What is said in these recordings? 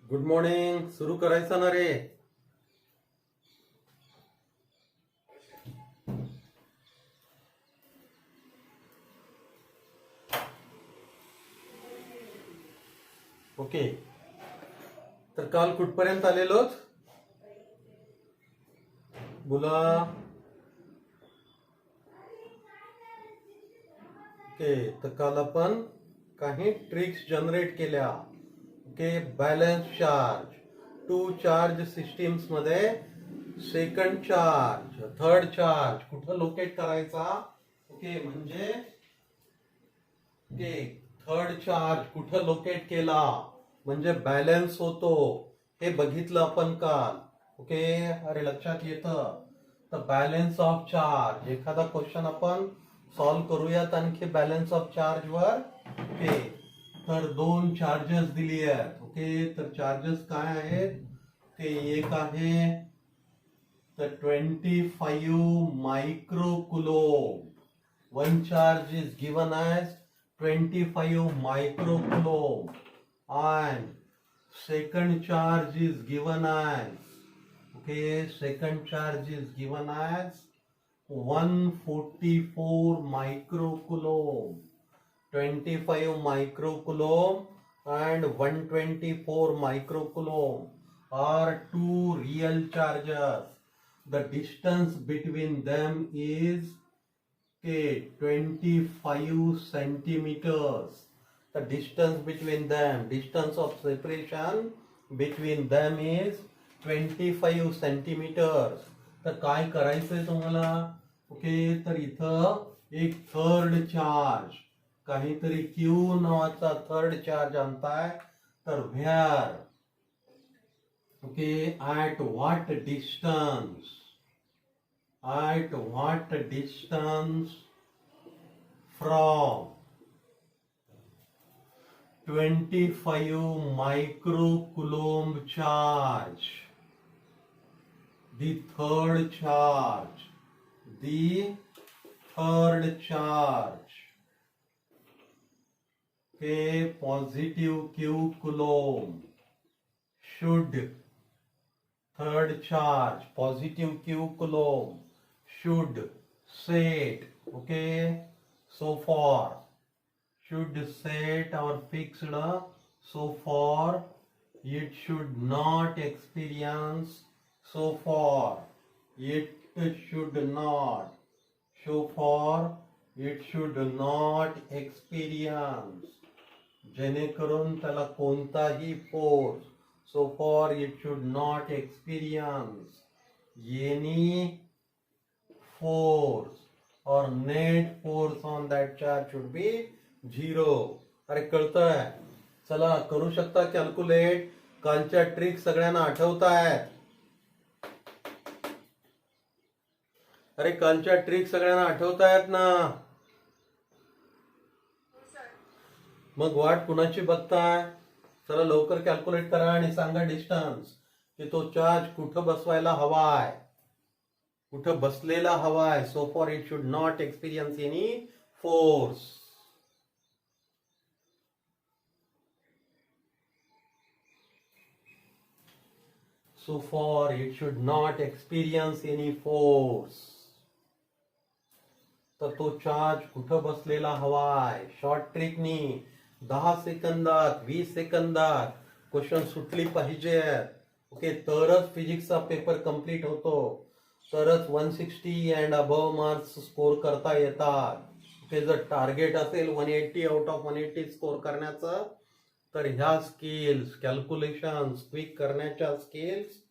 Good morning. सुरू करायचं ना रे. ओके, तर काल कुठपर्यंत आलेलोच बोला. ओके, तर काल आपण काही ट्रिक्स जनरेट केल्या. Okay, balance charge, two charge systems मध्ये सेकंड चार्ज, थर्ड चार्ज कुठं लोकेट करायचा. ओके, म्हणजे ओके, थर्ड चार्ज कुठं लोकेट केला म्हणजे बॅलन्स होतो, हे बघितलं आपण काल. ओके, अरे लक्षात येतं. तर बॅलन्स ऑफ चार्ज एखादा क्वेश्चन आपण सॉल्व्ह करूयात आणखी बॅलन्स ऑफ चार्ज वर. ओके, तर दोन चार्जेस दिली आहेत. ओके, तर चार्जेस काय आहेत ते एक आहे तर 25 मायक्रोकुलोम. one charge is given as 25 microcoulomb and second charge is given as second charge is given as 144 microcoulomb. 25 microcoulomb and 124 microcoulomb are two real charges. The distance between them is 25 centimeters. The distance between them, distance of separation between them is 25 centimeters. तर काय करायचंय तुम्हाला. Okay, तर इथं एक third charge, काहीतरी Q नावाचा third charge आणताय. तर where, okay, at what distance, at what distance from 25 microcoulomb charge, the third charge, okay, positive q coulomb should, third charge positive q coulomb should set, okay, so far should set or fixed, so far it should not experience, so far it should not, so far it should not experience, जेणेकरून त्याला कोणताही force, so far it should not experience any force or net force on that charge should be 0. अरे कळतंय. चला करू शकता calculate. कालच्या trick सगळ्यांना आठवत आहेत. अरे कालच्या ट्रिक सगळ्यांना आठवत आहेत ना. मग वाट कुणाची बघताय. चला लवकर कॅल्क्युलेट करा आणि सांगा डिस्टन्स, की तो चार्ज कुठं बसवायला हवाय, कुठं बसलेला हवाय. So for it should not experience any force. So for it should not experience any force. तर तो चार्ज कुठं बसलेला हवाय. शॉर्ट ट्रिकनी 10 सेकंदात 20 सेकंदात क्वेश्चन सुटली पाहिजे. ओके, तरच फिजिक्सचा पेपर कंप्लीट होतो, तरच 160 अँड अबव मार्क्स स्कोर करता येतात. ओके, जर टार्गेट असेल 180 आउट ऑफ 180 स्कोर करण्याचं, तर ह्या स्किल्स, कॅल्क्युलेशन्स क्विक करण्याच्या स्किल्स,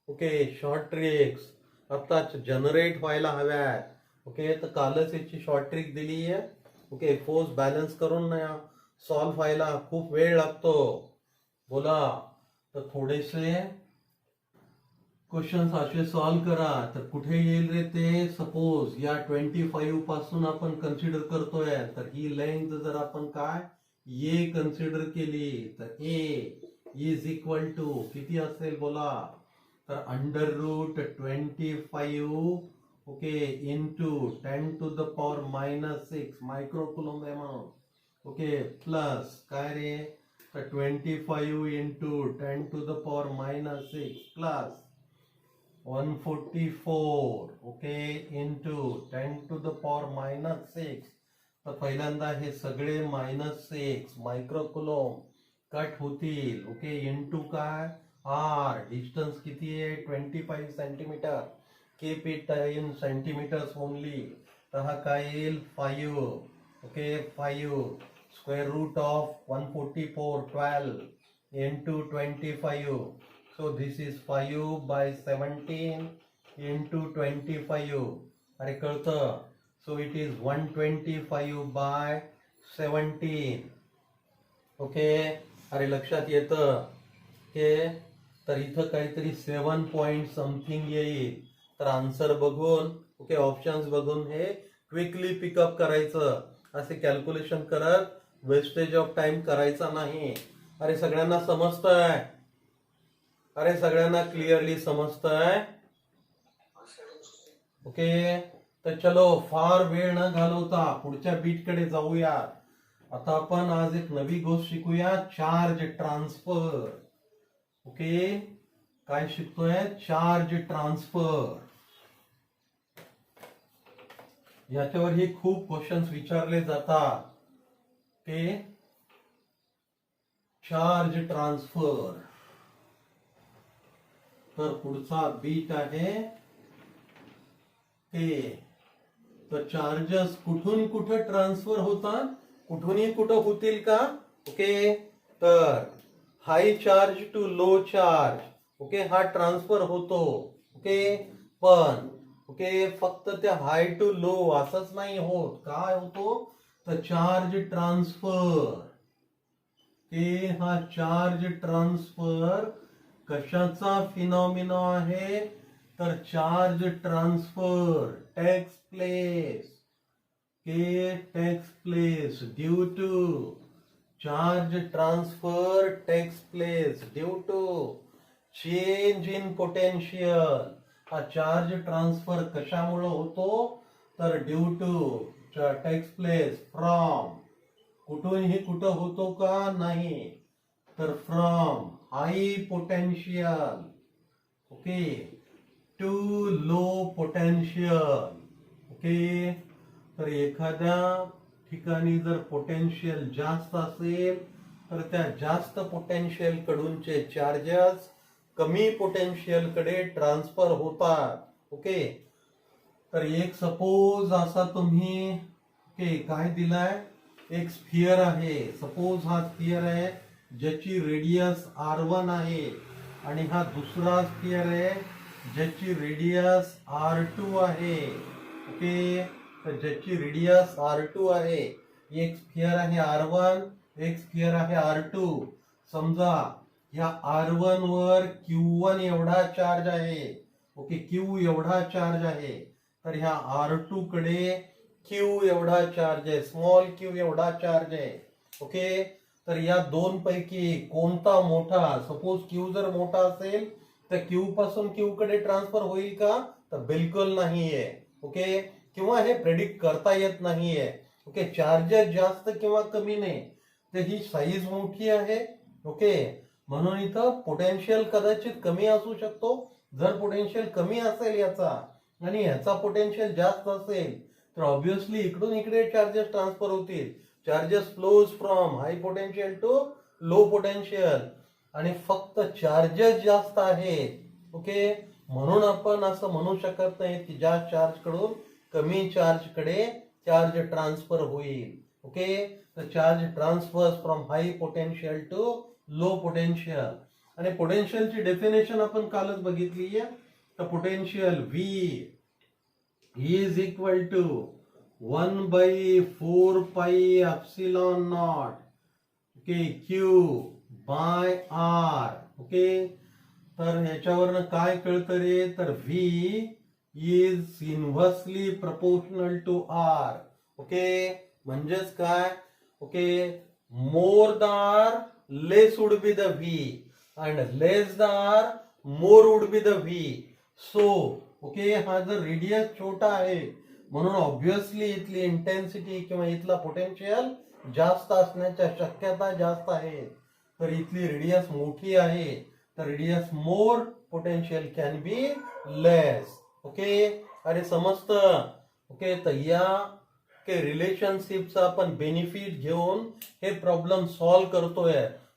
ओके, शॉर्ट ट्रिक्स आताच जनरेट व्हायला हव्यात. ओके, तर कालच याची शॉर्ट ट्रिक दिली आहे. ओके, फोर्स बॅलन्स करून सॉल्व्ह व्हायला खूप वेळ लागतो. बोला, तर थोडेसे क्वेश्चन असे सॉल्व्ह करा. तर कुठे येईल रे ते. सपोज या 25 पासून आपण कन्सिडर करतोय, तर ही लेंथ जर आपण काय ए कन्सिडर केली, तर ए इज इक्वल टू किती असेल बोला. तर under root 25 okay into 10 to the power -6 microcoulomb आहे म्हणून. ओके, प्लस काय रे तर 25 into 10 to the power minus 6 plus 144 okay into 10 to the power minus 6. तर पहिल्यांदा हे सगळे -6 मायक्रोकुलोम कट होतील ओके इंटू काय आर डिस्टन्स किती आहे 25 centimetre keep it in centimetres only. तर हा काय येईल 5 okay 5 square root of 144 12 into 25. So this is 5 by 17 into 25. अरे कळतं. So it is 125 by 17. Okay अरे लक्षात येतं ओके. तर इथं काहीतरी 7 पॉइंट समथिंग येईल. तर आन्सर बघून ओके ऑप्शन्स बघून हे क्विकली पिकअप करायचं. असे कॅल्क्युलेशन करत वेस्टेज ऑफ टाइम करायचा नाही. अरे सगळ्यांना समजतंय. अरे सगळ्यांना क्लिअरली समजतंय ओके. तर चलो फार वेळ न घालवता पुढच्या बीट कडे जाऊया. आता आपण आज एक नवी गोष्ट शिकूया चार्ज ट्रान्सफर. ओके काय शिकतोय चार्ज ट्रान्सफर. याच्यावरही खूप क्वेश्चन्स विचारले जातात. Okay charge transfer. तर पुढचा बीट आहे ते. तर चार्जेस कुठून कुठे ट्रान्सफर होतात कुठूनही कुठं होतील का ओके. तर high charge to low charge okay हा ट्रान्सफर होतो ओके. पण ओके फक्त त्या हाय टू लो असंच नाही होत. काय होतो तर चार्ज ट्रान्सफर के हा चार्ज ट्रान्सफर कशाचा फिनॉमिना आहे तर charge transfer takes place due to charge transfer takes place due to change in potential. हा चार्ज ट्रान्सफर कशामुळे होतो तर due to takes place from कुठूनही कुठं होतो का नाही तर from high potential okay to low potential okay. तर एखाद्या ठिकाणी जर पोटेन्शियल जास्त असेल तर त्या जास्त पोटेन्शियल कडूनचे चार्जेस कमी पोटेन्शियल कडे ट्रान्सफर होतात ओके. तर एक सपोज असा तुम्ही ओके काय दिलाय एक स्फिअर आहे. सपोज हा स्फिअर आहे ज्याची रेडियस r1 आहे आणि हा दुसरा स्फिअर आहे ज्याची रेडियस r2 आहे ओके. तर ज्याची रेडियस r2 आहे. एक स्फिअर आहे r1 एक स्फिअर आहे r2. समजा ह्या r1 वर q1 एवढा चार्ज आहे ओके q एवढा चार्ज आहे. तर ह्या r2 कडे q एवढा चार्ज आहे स्मॉल q एवढा चार्ज आहे ओके. तर या दोन पैकी कोणता मोठा सपोज q जर मोठा असेल तर q पासून q कडे ट्रान्सफर होईल का तर बिलकुल नाहीये ओके. किंवा हे प्रेडिक्ट करता येत नाहीये ओके. चार्जेस जास्त किंवा कमी नाही तर ही साईज मोठी आहे ओके. म्हणून इथं पोटेन्शियल कदाचित कमी असू शकतो. जर पोटेन्शियल कमी असेल याचा आणि ह्याचा पोटेन्शियल जास्त असेल तर ऑब्विसली इकडून इकडे चार्जेस ट्रान्सफर होतील. Charges flows from high potential to low potential आणि फक्त चार्जेस जास्त आहेत ओके. म्हणून आपण असं म्हणू शकत नाही की ज्या चार्ज कडून कमी चार्ज कडे चार्ज ट्रान्सफर होईल ओके. तर charge transfer from high potential to low potential. आणि पोटेन्शियलची डेफिनेशन आपण कालच बघितली आहे. तर potential V is equal to 1 by 4 pi epsilon naught okay Q by R okay. तर ह्याच्यावरनं काय कळतं रे तर V is inversely proportional to R okay. म्हणजेच काय okay more the R less would be the V and less the R more would be the V. So okay हा जर radius छोटा आहे म्हणून ऑब्विसली इथली इंटेन्सिटी किंवा इथला पोटेन्शियल जास्त असण्याच्या शक्यता जास्त आहेत तर इथली रेडियस मोठी आहे, तर radius more, potential can be less. Okay, अरे समजतं. ओके, तर या रिलेशनशिपचा आपण बेनिफिट घेऊन हे प्रॉब्लेम सॉल्व्ह करतोय.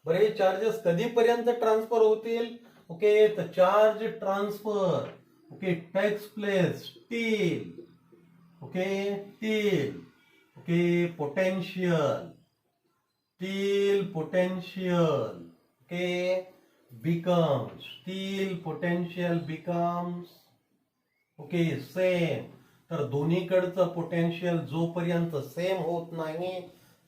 बरं, हे चार्जेस कधीपर्यंत ट्रान्सफर होतील? ओके, तर charge transfer okay takes place till potential till potential okay becomes till potential becomes same. तर दोन्हीकडचं पोटेन्शियल जोपर्यंत सेम होत नाही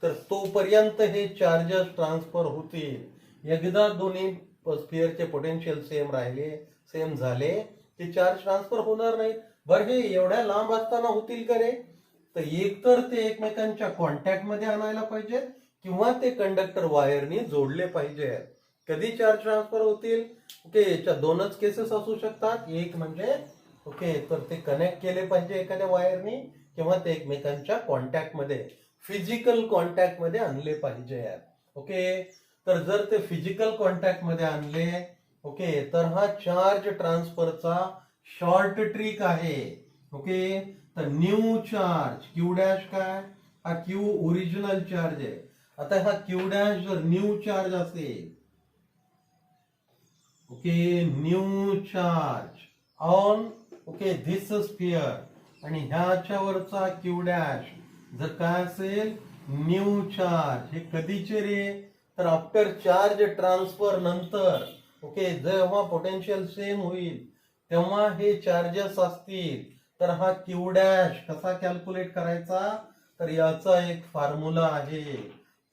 तर तोपर्यंत हे चार्जेस ट्रान्सफर होतील. एकदा दोन्ही स्फिअरचे पोटेन्शियल सेम राहिले, सेम झाले, ते चार्ज ट्रान्सफर होणार नाही. बरं, हे एवढ्या लांब असताना होतील का रे? तर एकतर ते एकमेकांच्या कॉन्टॅक्ट मध्ये आणायला पाहिजेत किंवा ते कंडक्टर वायरनी जोडले पाहिजेत. कधी चार्ज ट्रान्सफर होतील? ओके, याच्या दोनच केसेस असू शकतात. एक म्हणजे तर ते कनेक्ट केले पाहिजे एखाद्या वायरनी किंवा ते एकमेकांच्या कॉन्टॅक्ट मध्ये, फिजिकल कॉन्टॅक्ट मध्ये आणले पाहिजे. ओके, तर जर ते फिजिकल कॉन्टॅक्ट मध्ये आणले तर हा चार्ज ट्रान्सफरचा शॉर्ट ट्रिक आहे. ओके, तर न्यू चार्ज क्यू डॅश काय? हा क्यू ओरिजिनल चार्ज आहे. आता हा क्यू डॅश जर न्यू चार्ज असेल, new charge on this sphere, आणि ह्याच्यावरचा क्यू डॅश जर काय असेल? New charge. हे कधीचे रे? तर आफ्टर चार्ज ट्रान्सफर नंतर जेव्हा पोटेन्शियल सेम होईल तेव्हा हे चार्जेस असतील. तर हा क्यू डॅश कसा कॅल्क्युलेट करायचा? तर याचा एक फॉर्म्युला आहे.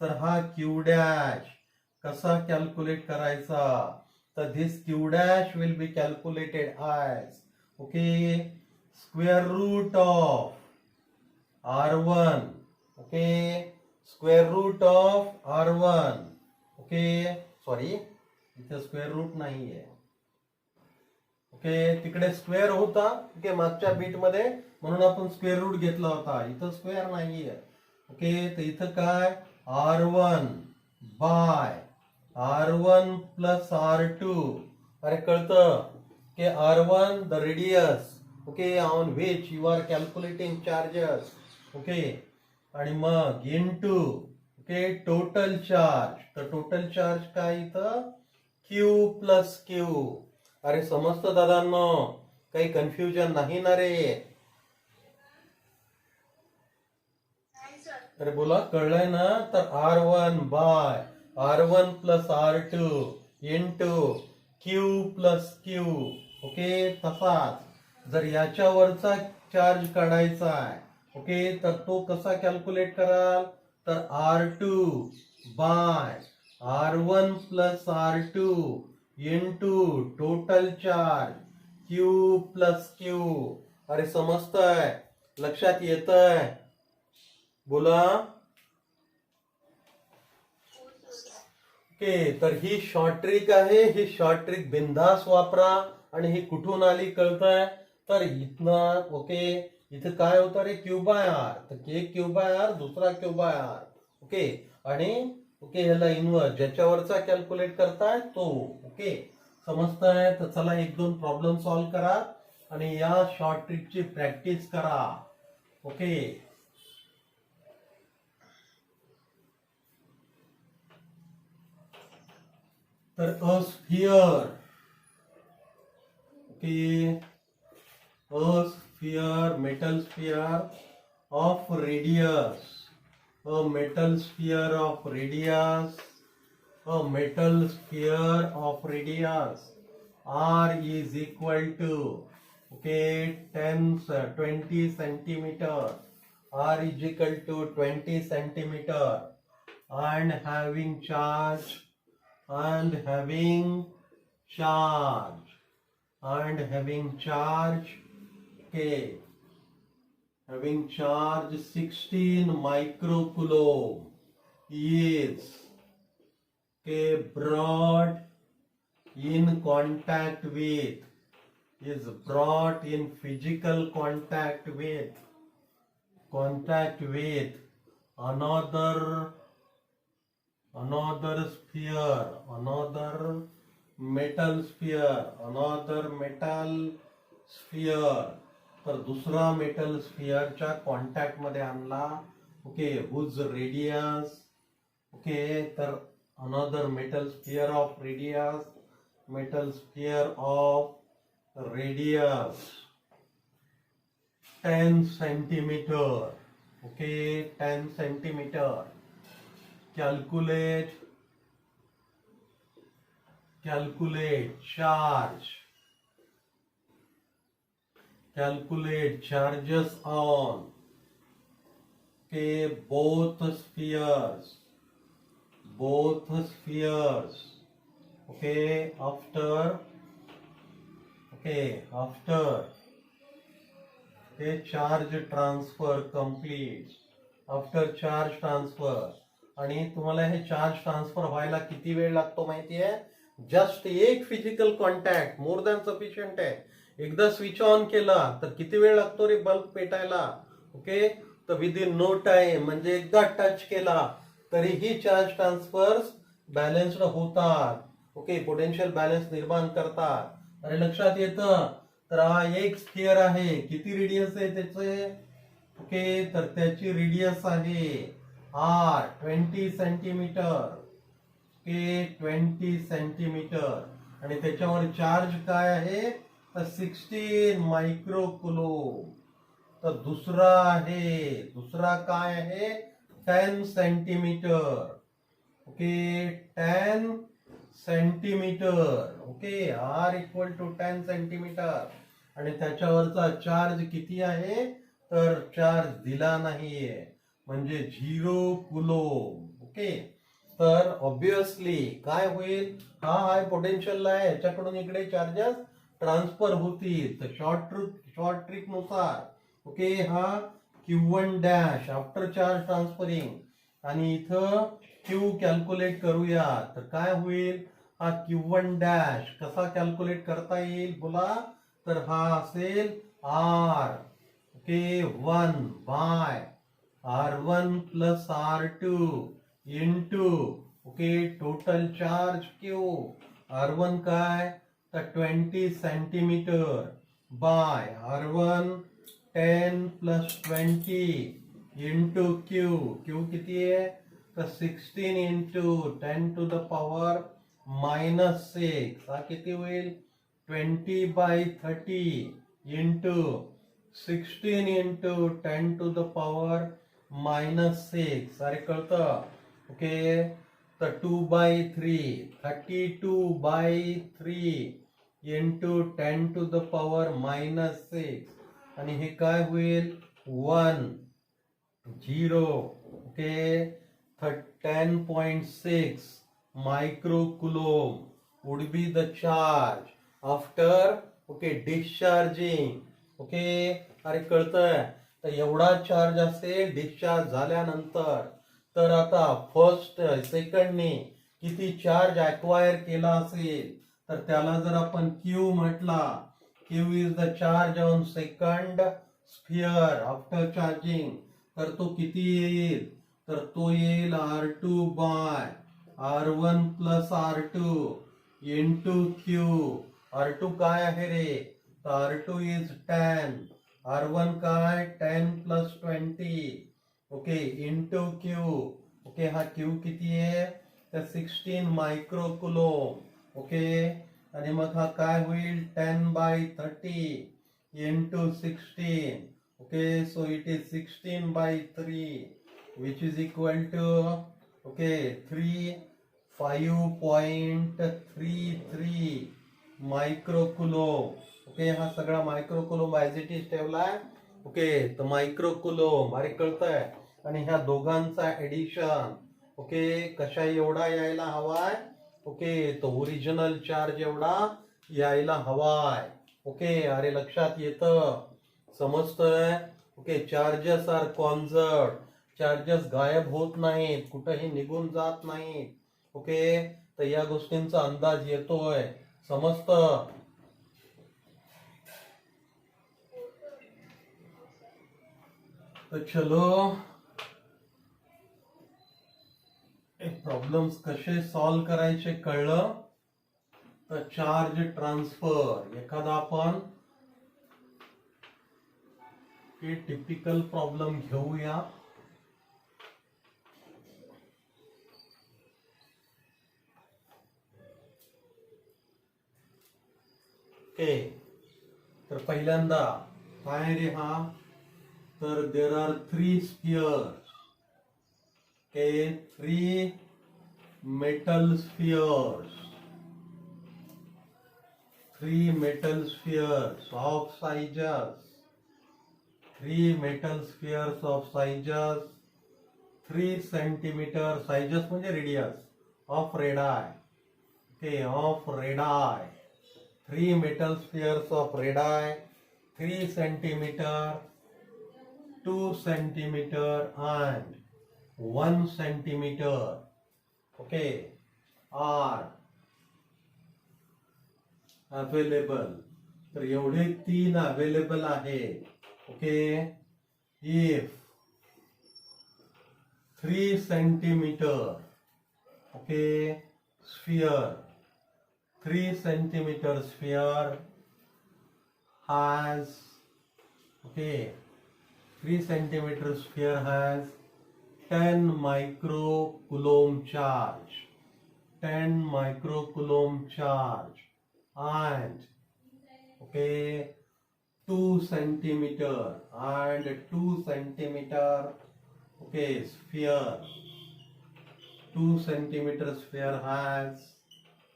तर हा क्यू डॅश कसा कॅल्क्युलेट करायचा? तर this Q dash will be calculated as square root of R1 square root of R1 sorry, इथे स्क्वेअर रूट नाहीये. तिकडे स्क्वेअर होता मागच्या बीट मध्ये, म्हणून आपण स्क्वेअर रूट घेतला होता. इथं स्क्वेअर नाहीये. तर इथं काय? R1 by R1 plus R2. अरे कळतं की R1 the radius on which you are calculating charges. आणि मग इनटू टोटल चार्ज. तर टोटल चार्ज काय इथं? Q plus Q. अरे समजतं दादांनो? काही कन्फ्युजन नाही ना रे? अरे बोला, कळलंय ना? तर R1 by R1 plus R2 into Q plus Q. तसाच जर याच्यावरचा चार्ज काढायचा आहे तर तो कसा कॅल्क्युलेट कराल? तर R2 by R1 plus R2 into total charge Q plus Q. अरे समजतंय? लक्षात येतंय? बोला. तर ही शॉर्ट ट्रिक आहे. ही शॉर्ट ट्रिक बिंदास वापरा. आणि ही कुठून आली कळतंय? तर इथनं इथे काय होतं रे? Q by R. तर एक क्यू बाय आर, दुसरा क्यू बाय आर. आणि ह्याला इन्व्हर्स ज्याच्यावरचा कॅल्क्युलेट करताय तो. समजताय? तर चला एक दोन प्रॉब्लेम सॉल्व्ह करा आणि या शॉर्ट ट्रिकची प्रॅक्टिस करा. तर अ sphere metal sphere of radius, a metal sphere of radius r is equal to 20 centimeter. R is equal to 20 centimeter and having charge having charge 16 microcoulomb is brought in physical contact with another another sphere, another metal sphere, another metal sphere. तर दुसरा metal स्फिअरच्या contact मध्ये आणला. Okay, whose radius. Okay, तर another metal sphere of radius, metal sphere of radius 10 centimeter. Okay, 10 centimeter. Calculate charge. Calculate charges on, okay, both spheres. Okay, after charge transfer complete. After charge transfer. आणि तुम्हाला हे charge transfer व्हायला किती वेळ लागतो माहितीये? Just एक physical contact more than sufficient आहे. एकदा स्विच ऑन केला तर किती वेळ लागतो रे बल्ब पेटायला? ओके, तर विदिन नो टाइम, म्हणजे एकदा टच केला तरीही चार्ज ट्रान्सफर्स बॅलन्स्ड होतात. ओके, पोटेन्शियल बॅलन्स निर्माण करतात. अरे लक्षात येतं? तर हा एक स्फिअर आहे. किती रेडियस आहे त्याचे? ओके, तर त्याची रेडियस आहे R 20 सेंटीमीटर. Okay, 20 centimetre. आणि त्याच्यावर चार्ज काय आहे? तर 16 मायक्रो कुलोम. तर दुसरा काय आहे? 10 centimetre. Okay, 10 centimetre. Okay, R equal to 10 centimetre. आणि त्याच्यावरचा चार्ज किती आहे? तर चार्ज दिला नाहीये, म्हणजे 0 कुलोम. ओके, तर ऑब्विसली काय होईल? हा पोटेन्शियल आहे, याच्याकडून इकडे चार्जेस ट्रान्सफर होतील. तर शॉर्ट ट्रिक नुसार ओके, हा Q1 dash after charge transferring. आणि इथं Q कॅल्क्युलेट करूया. तर काय होईल? हा Q1 डॅश कसा कॅल्क्युलेट करता येईल बोला? तर हा असेल R, okay, 1 by R1 plus R2 into, okay, total charge Q. R1 काय? तर 20 centimetre by R1 10 plus 20 into Q किती आहे? तर 16 इंटू 10 टू द पॉवर -6. हा किती होईल? 20 by 30 into 16 into 10 to the power -6. अरे कळतं? ओके, तर 2 by 3 32 by 3 into 10 to the power -6. आणि हे काय होईल? 1 0. Okay, 10.6 micro coulomb would be the charge after, okay, discharging. Okay, अरे कळतंय? तर एवढा चार्ज असेल डिस्चार्ज झाल्यानंतर. तर आता फर्स्ट सेकंडने किती चार्ज अक्वायर केला असेल? तर त्याला जर आपण Q म्हटला, Q is the charge on second sphere after charging. तर तो किती येईल? तर तो येईल R2 by R1 plus R2 into Q. R2 काय आहे रे? तर R2 इज 10. R1 काय? 10 plus 20. Okay, into Q. Okay, हा Q किती आहे? तर 16 मायक्रो कुलोम. ओके, आणि मग हा काय होईल? 10 by 30 into 16. Okay, so it is 16 by 3 which is equal to, okay, 5.33 micro coulomb. Okay, हा सगळा micro coulomb as it is ठेवलाय. ओके, तर मायक्रो कुलोम. अरे कळतंय? आणि ह्या दोघांचा एडिशन, ओके, कशा एवढा यायला हवाय? ओके, तो ओरिजिनल चार्ज एवढा यायला हवाय. ओके, अरे लक्षात येतं? समजतंय? Okay, charges are conserved. Charges गायब होत नाहीत, कुठेही निघून जात नाहीत. ओके, तर या गोष्टींचा अंदाज येतोय. समजतं? तो चलो प्रॉब्लेम्स कसे सॉल्व करायचे कळलं तर चार्ज ट्रान्सफर एखादा आपण हे टिपिकल प्रॉब्लेम घेऊया. ओके, तर पहिल्यांदा काय रे हा, तर there are 3 spheres. Okay, 3 metal spheres. 3 metal spheres of sizes. 3 metal spheres of sizes 3 centimeter sizes म्हणजे radius of radii. Okay, of radii. 3 metal spheres of radii 3 centimeter, 2 centimeter and 1 centimeter. Okay, are available. तर एवढे 3 available आहे. Okay, if 3 centimeter, okay, sphere, 3 centimeter sphere has, okay, 3 centimeter sphere has 10 microcoulomb charge. 10 microcoulomb charge and, okay, 2 centimeter and 2 centimeter, okay, sphere. 2 centimeter sphere has,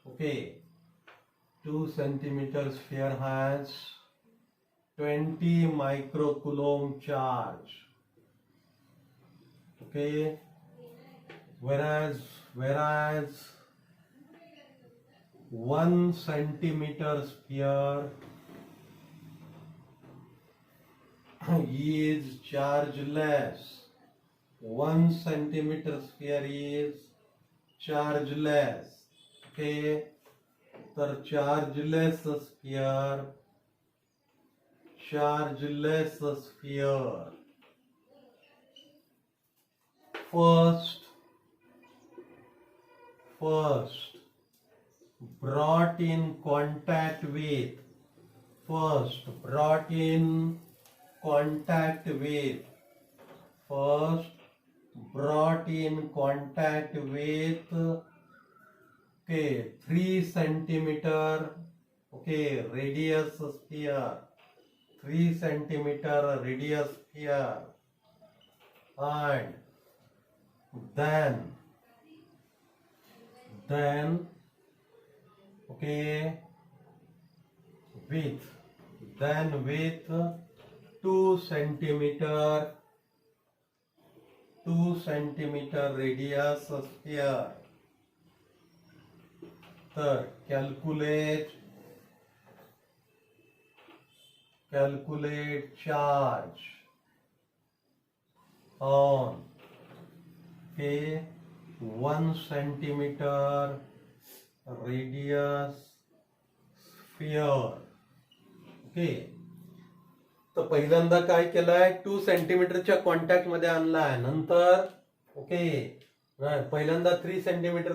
okay, 2 centimeter sphere has 20 microcoulomb charge. Okay, whereas 1 centimeter sphere is chargeless. 1 centimeter sphere is chargeless. Okay, तर chargeless sphere first brought in contact with first brought in contact with 3 centimeter, okay, radius sphere, 3 centimeter radius sphere, and then okay, with 2 centimeter radius sphere. तर calculate charge on 1 centimeter radius sphere. Okay, तर पहिल्यांदा काय केलंय, 2 सेंटीमीटरच्या contact मध्ये आणलाय. नंतर okay, पहिल्यांदा 3 centimetre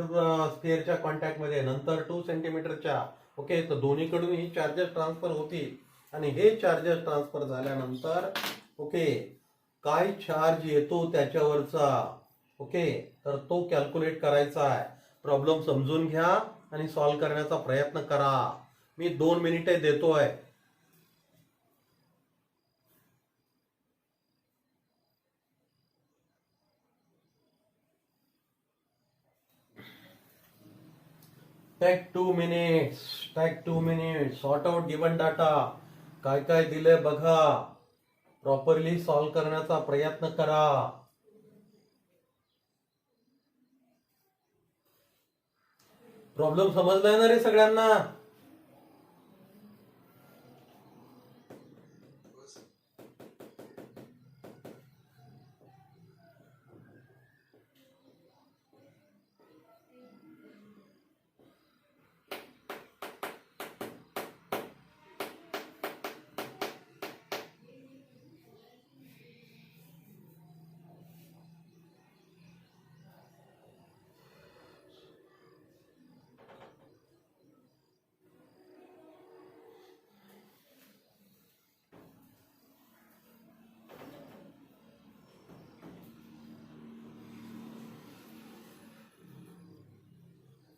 स्फिअरच्या contact मध्ये, नंतर 2 सेंटीमीटरच्या. ओके, तर दोन्हीकडून ही चार्जेस ट्रान्सफर होतील आणि हे चार्जेस ट्रान्सफर झाल्यानंतर ओके, काय चार्ज येतो त्याच्यावरचा, ओके, तर तो कॅल्क्युलेट करायचा आहे. प्रॉब्लेम समजून घ्या आणि सॉल्व्ह करण्याचा प्रयत्न करा. मी 2 मिनिटे देतोय. Take 2 minutes. Sort out given data. काय काय दिलंय बघा. प्रॉपरली सॉल्व्ह करण्याचा प्रयत्न करा. प्रॉब्लेम समजलाय ना रे सगळ्यांना?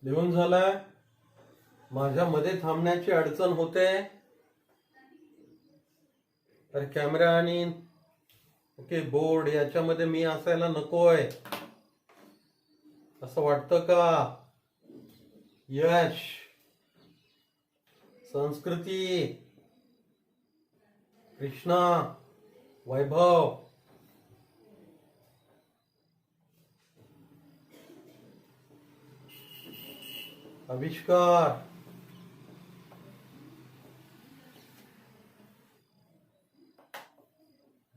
लिहून झालाय? माझ्या मध्ये थांबण्याची अडचण होते तर कॅमेरा आणि ओके बोर्ड याच्यामध्ये मी असायला नकोय असं वाटतं का? यश, संस्कृती, कृष्णा, वैभव, आविष्कार,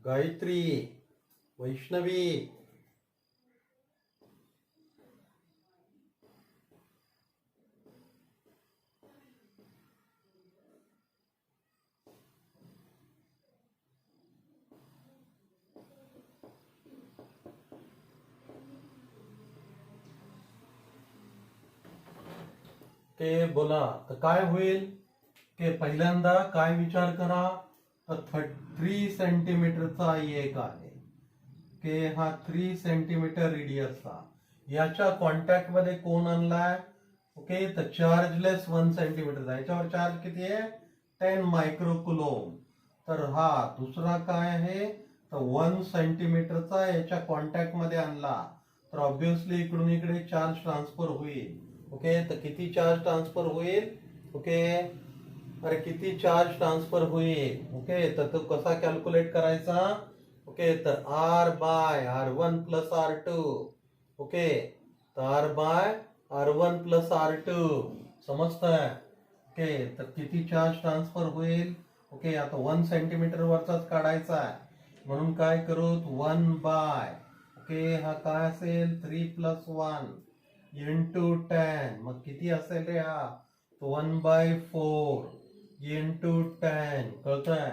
गायत्री, वैष्णवी, ते बोला. तर काय होईल की पहिल्यांदा काय विचार करा, तर 3 सेंटीमीटरचा एक आहे की हा 3 सेंटीमीटर रेडियसचा याच्या कॉन्टॅक्ट मध्ये कोण आणलाय? ओके, तर चार्जलेस 1 सेंटीमीटर. याच्यावर चार्ज किती आहे? 10 मायक्रोकुलोम. तर हा दुसरा काय आहे? तर 1 सेंटीमीटरचा याच्या कॉन्टॅक्ट मध्ये आणला तर ऑब्विसली इकडून इकडे चार्ज ट्रान्सफर होईल. ओके, तर किती चार्ज ट्रान्सफर होईल? ओके, अरे किती चार्ज ट्रान्सफर होईल? ओके, तर तो कसा कॅल्क्युलेट करायचा? ओके, तर R by R1 plus R2. Okay, तर R by R1 plus R2 समजतंय? ओके, तर किती चार्ज ट्रान्सफर होईल? ओके, आता 1 सेंटीमीटर वरचाच काढायचा आहे म्हणून काय करू? 1 बाय ओके, हा काय असेल? 3 प्लस 1 इंटू 10. मग किती असेल रे हा? 1/4 इंटू 10. कळतंय?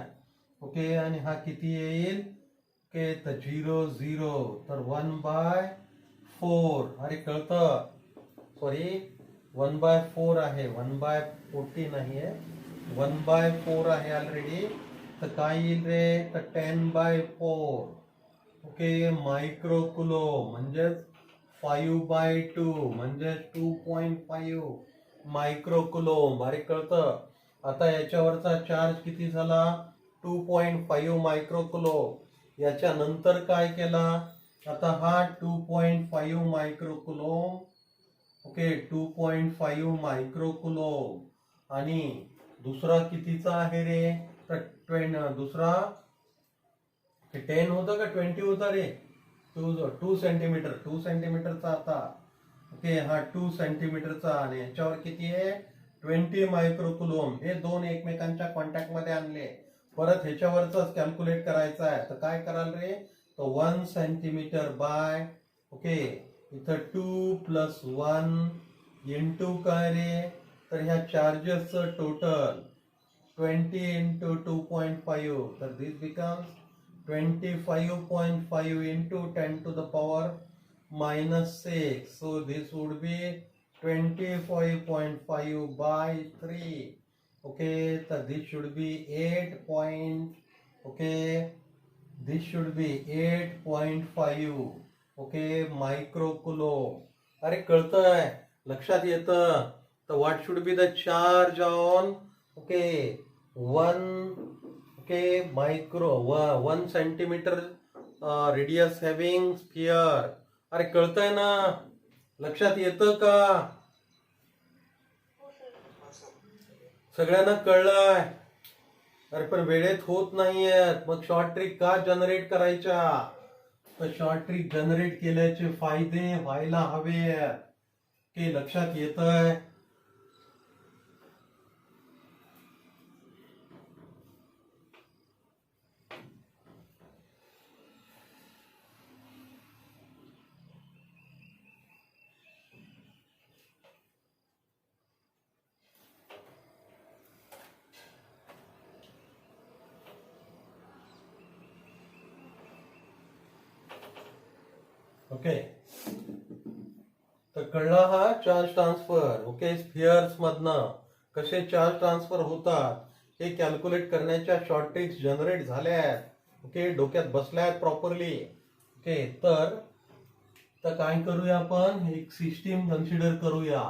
ओके, आणि हा किती येईल? ओके, तर 0 0. तर 1/4. अरे कळतं? सॉरी, 1/4 आहे, 1/40 नाही आहे, 1/4 आहे ऑलरेडी. तर काय येईल रे? तर 10/4 ओके मायक्रोकुलोम म्हणजेच 5/2 म्हणजे 2.5 मायक्रोकुलोम. अरे कळतं? आता याच्यावरचा चार्ज किती झाला? 2.5 मायक्रोकुलोम. याच्या नंतर काय केला? आता हा 2.5 मायक्रोकुलोम. ओके, 2.5 मायक्रोकुलोम आणि दुसरा कितीचा आहे रे? तर दुसरा 10 होता का 20 होता रे? 2 सेंटीमीटर, 2 सेंटीमीटरचा. आता ओके, हा 2 सेंटीमीटरचा आणि याच्यावर किती आहे? 20 मायक्रोकुलोम. हे दोन एकमेकांच्या कॉन्टॅक्ट मध्ये आणले. परत ह्याच्यावरच कॅल्क्युलेट करायचं आहे. तर काय कराल रे? तर 1 सेंटीमीटर बाय ओके, इथं 2 प्लस 1 इंटू काय रे? तर ह्या चार्जेसचं टोटल 20 इंटू 2.5. तर दिस becomes 25.5 into 10 to the power minus 6. So this would be 25.5 by 3. Okay, so this should be 8 point. Okay, this should be 8.5. Okay, microcoulomb. अरे कळतंय? लक्षात येतं? तर what should be the charge on okay 1 okay micro 1 centimetre radius having sphere. अरे कळतंय ना? लक्षात येतं का? सगळ्यांना कळलंय? अरे पण वेळेत होत नाहीयेत. मग शॉर्ट ट्रिक का जनरेट करायच्या? तर शॉर्ट ट्रिक जनरेट केल्याचे फायदे व्हायला हवे की लक्षात येतंय? ओके, तर कळला हा चार्ज ट्रान्सफर. ओके, स्फिअर्स मधनं कसे चार्ज ट्रान्सफर होतात हे कॅल्क्युलेट करण्याच्या शॉर्ट ट्रिक्स जनरेट झाल्यात. ओके, डोक्यात बसल्यात प्रॉपरली. ओके, तर काय करूया? आपण एक सिस्टीम कन्सिडर करूया.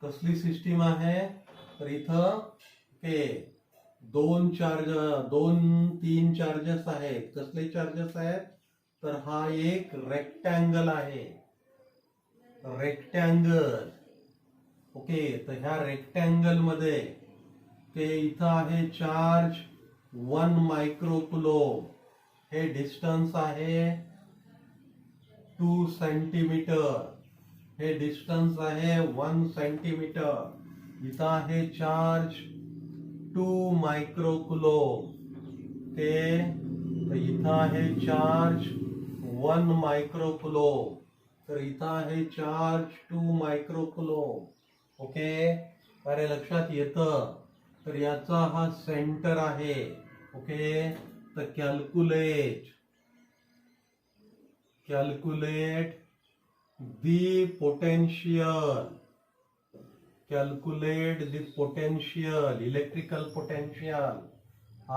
कसली सिस्टीम आहे तर इथं ओके दोन तीन चार्जेस आहेत. कसले चार्जेस आहेत तर हा एक रेक्टँगल आहे. रेक्टँगल ओके तर ह्या रेक्टँगल मध्ये ते इथं आहे चार्ज 1 मायक्रोकुलोम. हे डिस्टन्स आहे 2 सेंटीमीटर. हे डिस्टन्स आहे 1 सेंटीमीटर. इथं आहे चार्ज 2 मायक्रोकुलोम. ते इथं आहे चार्ज 1 मायक्रोकुलोम. तर इथं आहे चार्ज 2 मायक्रोकुलोम. ओके अरे लक्षात येतं. तर याचा हा सेंटर आहे. ओके तर calculate the potential. Calculate the potential, electrical potential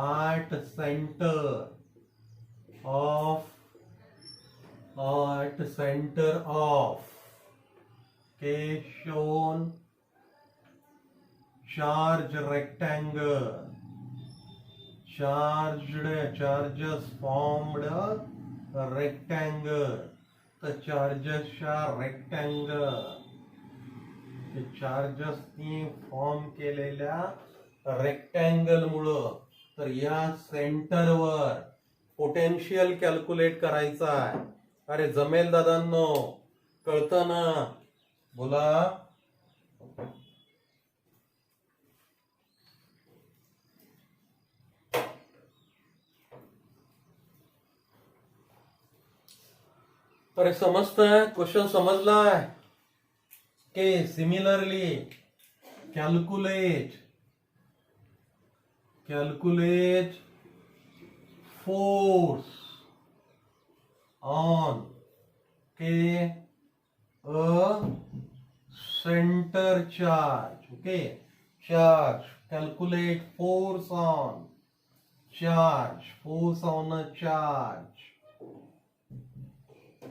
at center of okay, shown charge rectangle. Charges formed a rectangle. The charges are rectangle. चार्जेसनी फॉर्म केलेल्या रेक्टँगल मुळे तर या सेंटरवर पोटेन्शियल कॅल्क्युलेट करायचा आहे. अरे जमेल दादांनो, कळतं ना? बोला. अरे समजतंय? क्वेश्चन समजलाय? के similarly calculate force on a center charge. Okay, charge. Calculate force on charge. Force on a charge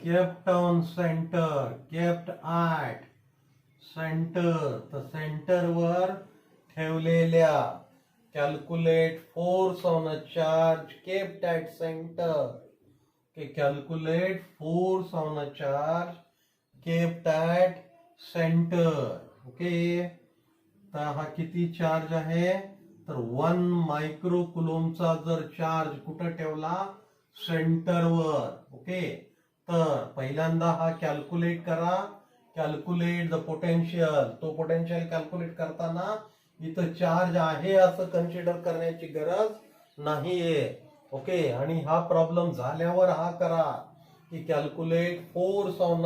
kept on center, kept at center. तर सेंटर वर ठेवलेल्या. Calculate force on a charge kept at centre. Calculate force on a charge kept at centre. Okay तर हा किती charge आहे तर 1 मायक्रोकुलोमचा जर charge कुठं ठेवला सेंटरवर. ओके तर पहिल्यांदा हा कॅल्क्युलेट करा. Calculate the potential. तो पोटेन्शियल कॅल्क्युलेट करताना इथं चार्ज आहे असं कन्सिडर करण्याची गरज नाहीये. ओके आणि हा प्रॉब्लेम झाल्यावर हा करा की calculate force on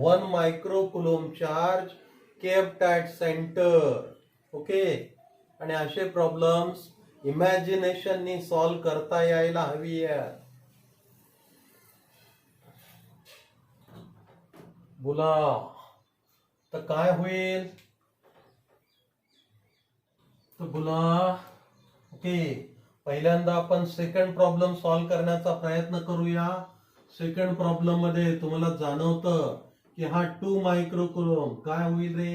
1 microcoulomb charge kept at centre. Okay आणि असे प्रॉब्लेम्स इमॅजिनेशननी सॉल्व करता यायला हवी आहे. बोला. तर काय होईल तर बोला. ओके पहिल्यांदा आपण सेकंड प्रॉब्लेम सॉल्व करण्याचा प्रयत्न करूया. सेकंड प्रॉब्लेम मध्ये तुम्हाला जाणवतं की हा 2 मायक्रोकुलोम काय होईल रे.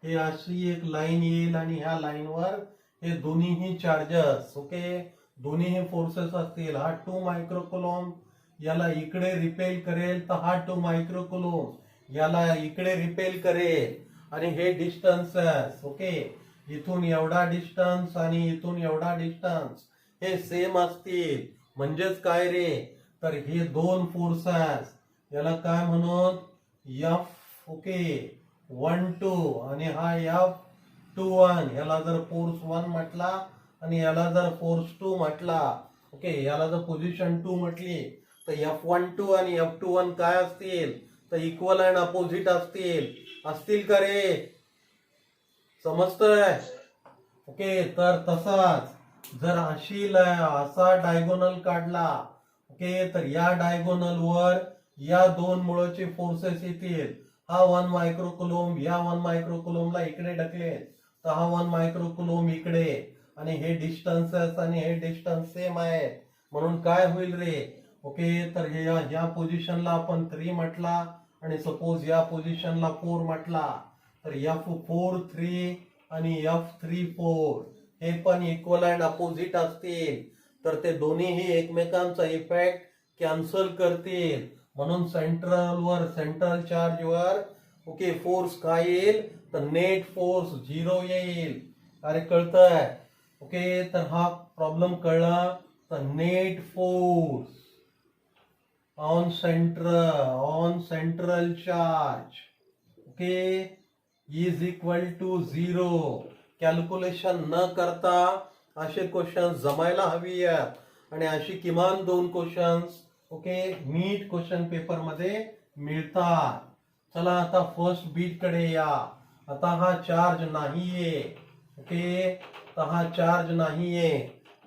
हे अशी एक लाईन येईल आणि ह्या लाईनवर हे दोन्हीही चार्जेस ओके दोन्हीही फोर्सेस असतील. हा 2 मायक्रोकुलोम याला इकडे रिपेल करेल तर हा 2 मायक्रोकुलोम याला इकडे रिपेल करेल आणि हे डिस्टन्सेस ओके इथून एवढा डिस्टन्स आणि इथून एवढा डिस्टन्स हे सेम असतील. म्हणजेच काय रे तर हे दोन फोर्सेस याला काय म्हणून F ओके 1 2 आणि हा F21. याला जर फोर्स 1 म्हटला आणि याला जर फोर्स 2 म्हटला ओके याला जर पोझिशन 2 म्हटली तर F12 आणि F21 काय असतील तर इक्वल अँड अपोजिट असतील का रे. समजतंय? ओके तर तसाच जर असा डायगोनल काढला ओके तर या डायगोनल वर या दोन मुळाचे फोर्सेस येतील. हा 1 मायक्रोकुलोम या 1 मायक्रोकुलोमला इकडे ढकलेल तर हा 1 मायक्रोकुलोम इकडे आणि हे डिस्टन्सेस आणि हे डिस्टन्स सेम आहेत. म्हणून काय होईल रे ओके तर हे या पोझिशनला आपण 3 म्हटला आणि सपोज या पोझिशनला 4 म्हटला तर F4 3 आणि F3 4 हे पण इक्वल अँड अपोजिट असतील तर ते दोन्हीही एकमेकांचा इफेक्ट कॅन्सल करतील. म्हणून सेंट्रल चार्जवर ओके फोर्स काय येईल तर नेट फोर्स 0 येईल. अरे कळतंय? ओके तर हा प्रॉब्लेम कळला. तर net force on central charge okay is equal to 0. Calculation न करता असे क्वेश्चन जमायला हवी आहेत आणि अशी किमान 2 क्वेश्चन्स ओके नीट क्वेश्चन पेपर मध्ये मिळतात. चला आता फर्स्ट बीट कडे या. आता हा चार्ज नाहीये ओके तर हा चार्ज नाहीये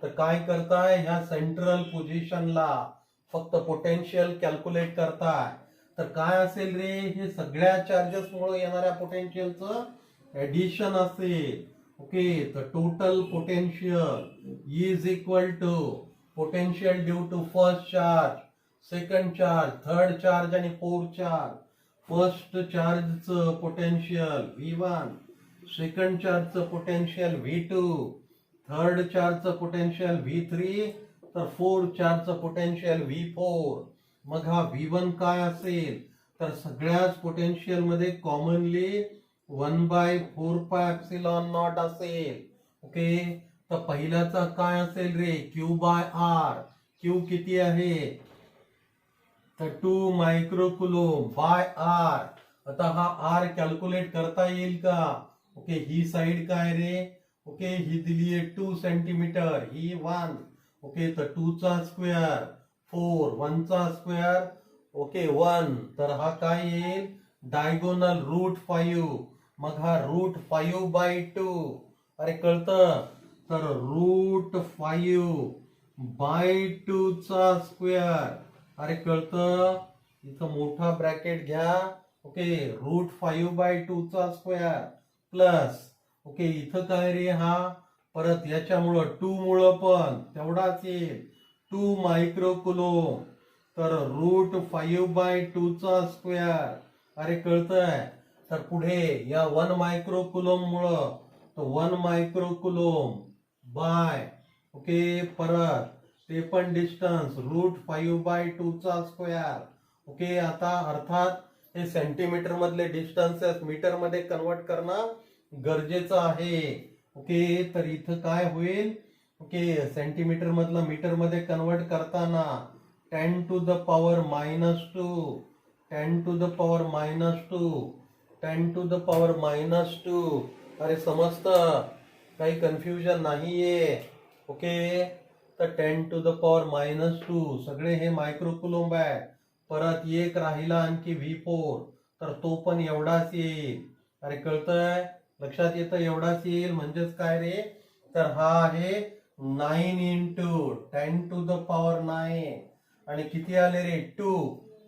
तर काय करताय ह्या सेंट्रल पोझिशनला फक्त पोटेन्शियल कॅल्क्युलेट करताय. तर काय असेल रे हे सगळ्या चार्जेस मुळे येणाऱ्या पोटेन्शियलचं ऍडिशन असेल. ओके तर total potential is equal to potential due to first charge, second charge, third charge आणि फोर्थ चार्ज. फर्स्ट चार्जचं पोटेन्शियल V1, सेकंड चार्जचं पोटेन्शियल V2, थर्ड चार्जचं पोटेन्शियल V3 तर फोर्थ चार्जचं पोटेन्शियल V4. मग हा V1 काय असेल तर सगळ्याच पोटेन्शियल मध्ये कॉमनली 1/4πε0 असेल. ओके तर पहिल्याचा काय असेल रे Q/R. Q किती आहे तर 2 मायक्रोकुलोम बाय R. आता हा R कॅल्क्युलेट करता येईल का? ओके ही साइड काय रे ओके ही दिली आहे 2 सेंटीमीटर ही 1 ओके तर 2 चा स्क्वेअर 4 1 चा स्क्वेअर ओके 1 तर हा काय येईल डायगोनल √5. मग हा √5/2. अरे कळतं तर √5/2 चा स्क्वेअर. अरे कळतं इथं मोठा ब्रॅकेट घ्या ओके √5/2 चा स्क्वेअर प्लस ओके इथं काय रे हा परत याच्यामुळं 2 मुळे पण तेवढाच येईल 2 मायक्रोकुलोम तर √5/2 चा स्क्वेअर. अरे कळतंय तर पुढे या 1 मायक्रोकुलोम मुळे तर 1 मायक्रोकुलोम बाय ओके परत ते पण डिस्टन्स √5/2 चा स्क्वेअर. ओके आता अर्थात हे सेंटीमीटर मधले डिस्टन्सेस मीटर मध्ये कन्वर्ट करणं गरजेचं आहे. ओके तर इथं काय होईल ओके सेंटीमीटर मधलं मीटर मध्ये कन्वर्ट करताना 10 to the power -2 10 to the power -2 10 to the power -2. अरे समजतं काही कन्फ्युजन नाहीये. ओके तर 10 to the power -2 सगळे हे मायक्रोकुलोम आहे. परत एक राहिला आणखी V4 तर तो पण एवढाच येईल. अरे कळतंय लक्षात येतं एवढाच येईल म्हणजेच काय रे तर हा आहे 9 into 10 to the power 9 आणि किती आले रे 2.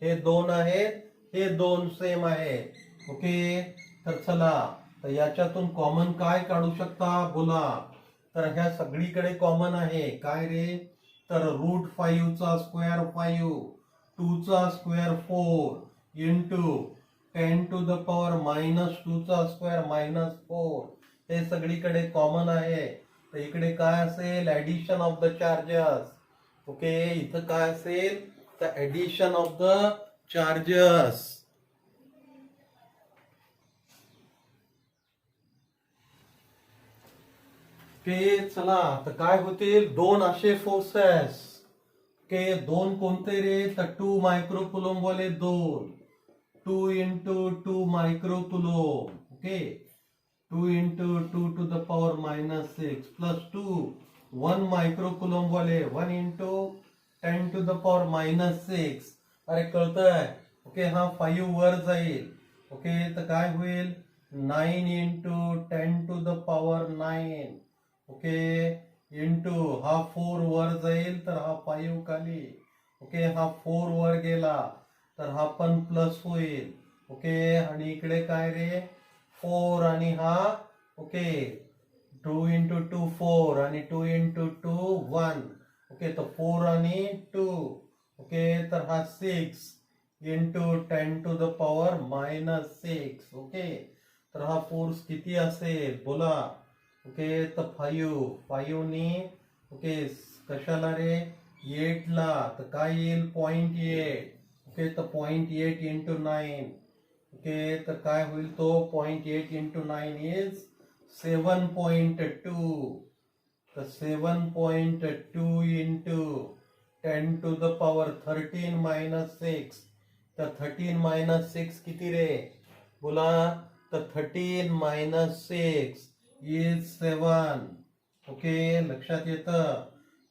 हे 2 आहेत हे 2 सेम आहेत. ओके तर चला तर याच्यातून कॉमन काय काढू शकता बोला. तर ह्या सगळीकडे कॉमन आहे काय रे तर √5 चा स्क्वेअर 5 2 चा square 4 into 10 to the power -2 चा स्क्वेअर -4 हे सगळीकडे कॉमन आहे. तर इकडे काय असेल addition of the charges. Okay इथं काय असेल तर addition of the charges. Okay चला तर काय होतील 2 असे फोर्सेस. ओके 2 कोणते रे तर 2 मायक्रोकुलोम वाले 2 into 2 microcoulomb. Okay 2 into 2 to the power -6 plus 2 1 मायक्रोकुलोम वाले 1 into 10 to the power -6. अरे कळतंय ओके हा 5 वर जाईल. ओके तर काय होईल 9 into 10 to the power 9 okay into हा 4 वर जाईल तर हा 5 खाली. ओके हा 4 वर गेला तर हा पण प्लस होईल. ओके आणि इकडे काय रे 4 आणि हा ओके 2 into 2 4 आणि 2 into 2 1. ओके तर 4 आणि 2 ओके तर हा 6 into 10 to the power -6. Okay तर तर हा फोर्स किती असेल बोला. ओके तर 5 नी ओके कशाला रे 8 ला तर काय येईल 0.8. ओके तर 0.8 इंटू 9. ओके तर काय होईल तो 0.8 इंटू 9 इज 7.2. तर 7.2 into 10 to the power 13 minus 6. तर 13 मायनस 6 किती रे बोला. तर 13 मायनस 6 इज 7. ओके लक्षात येतं.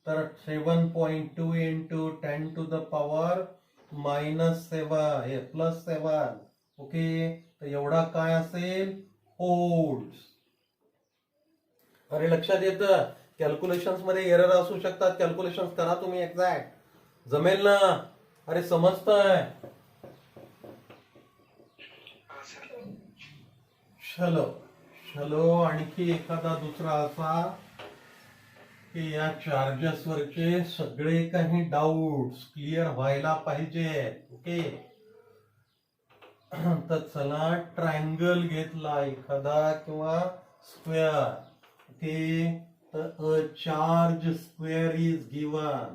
तर 7.2 into 10 to the power minus 7 हे प्लस 7. ओके तर एवढा काय असेल होल्ड्स. अरे लक्षात येतं. कॅल्क्युलेशन्स मध्ये एरर असू शकतात. कॅल्क्युलेशन्स करा तुम्ही एक्झॅक्ट जमेल ना. अरे समजतंय. चलो चलो आणखी एखादा दुसरा असा की या चार्जेस वरचे सगळे काही डाऊट्स क्लिअर व्हायला पाहिजेत. ओके तर चला ट्रायंगल घेतला एखादा किंवा स्क्वेअर. ओके तर a charge square is given.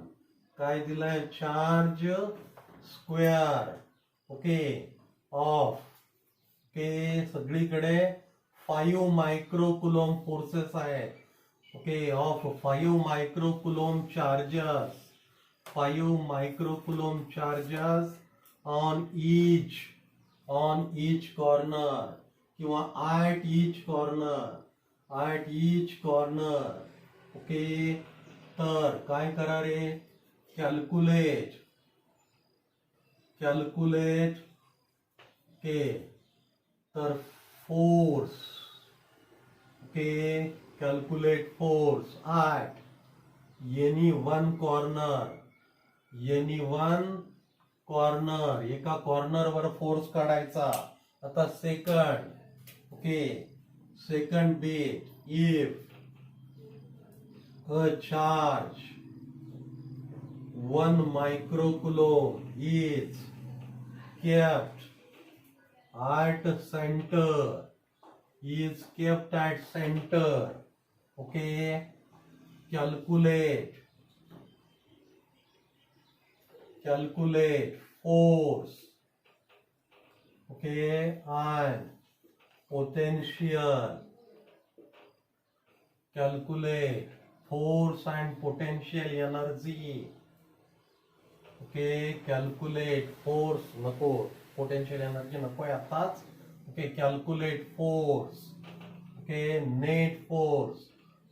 काय दिलाय charge square. Okay of okay सगळीकडे 5 मायक्रोकुलॉम फोर्सेस आहेत. Okay of 5 microcoulomb charges. 5 microcoulomb charges on each corner किंवा at each corner. ओके तर काय करा रे कॅल्क्युलेट ओके तर force. Okay calculate force at any one corner. एका कॉर्नर वर फोर्स काढायचा. आता second okay second bit if a charge 1 microcoulomb is kept at center. Okay, calculate force. Okay, and potential. Calculate force and potential energy. Okay, calculate force नको potential energy नको आताच. Okay, calculate force. Okay, net force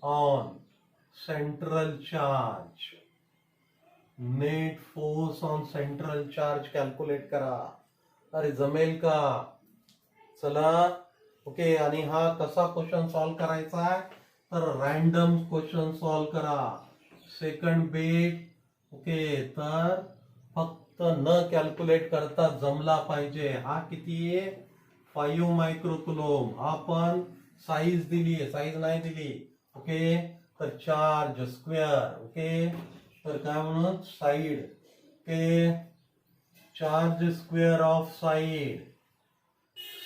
on central charge. Net force on central charge calculate करा. अरे जमेल का. चला okay आणि हा कसा क्वेश्चन सॉल्व करायचा आहे तर रॅन्डम क्वेश्चन सॉल्व करा. सेकंड बीट ओके तर फक्त न कॅल्क्युलेट करता जमला पाहिजे. हा किती आहे 5 मायक्रोकुलॉम. हा पण साईज दिली आहे साईज नाही दिली. ओके तर चार्ज स्क्वेअर. ओके तर काय म्हणून side. Okay charge square of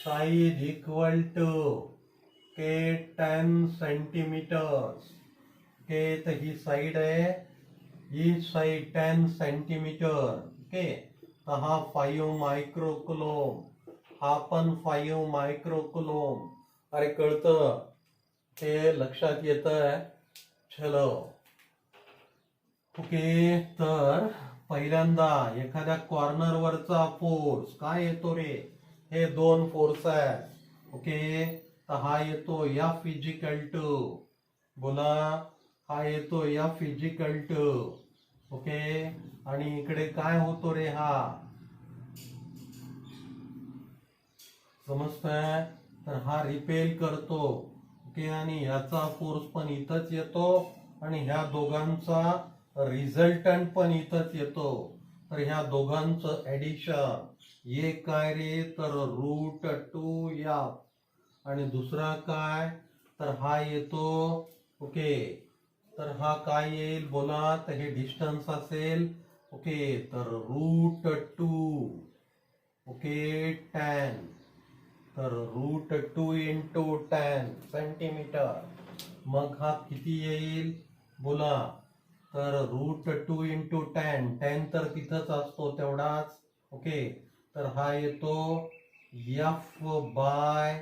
side equal to K 10 centimetres. Okay तर ही साइड आहे ही साइड 10 सेंटीमीटर. ओके तर हा 5 मायक्रोकुलॉम. हा पण 5 मायक्रोकुलॉम. अरे कळतं ते लक्षात येतंय. चलो ओके तर पहिल्यांदा एखाद्या कॉर्नर वरचा फोर्स काय येतो रे. हे दोन फोर्स आहेत. ओके तर हा येतो F इजिकल टू बोला हा येतो F इजिकल टू. ओके आणि इकडे काय होतो रे हा समजतंय. तर हा रिपेल करतो. ओके आणि याचा फोर्स पण इथंच येतो आणि ह्या दोघांचा रिझल्टंट पण इथंच येतो. तर ह्या दोघांचं ऍडिशन हे काय रे तर √2F आणि दुसरा काय तर हा येतो. ओके तर हा काय येईल बोला तर हे डिस्टन्स असेल. ओके तर √2 ओके 10 तर √2 इंटू 10 सेंटीमीटर. मग हा किती येईल बोला. तर √2 इंटू 10 तर तिथंच असतो तेवढाच. ओके, तर हा येतो F by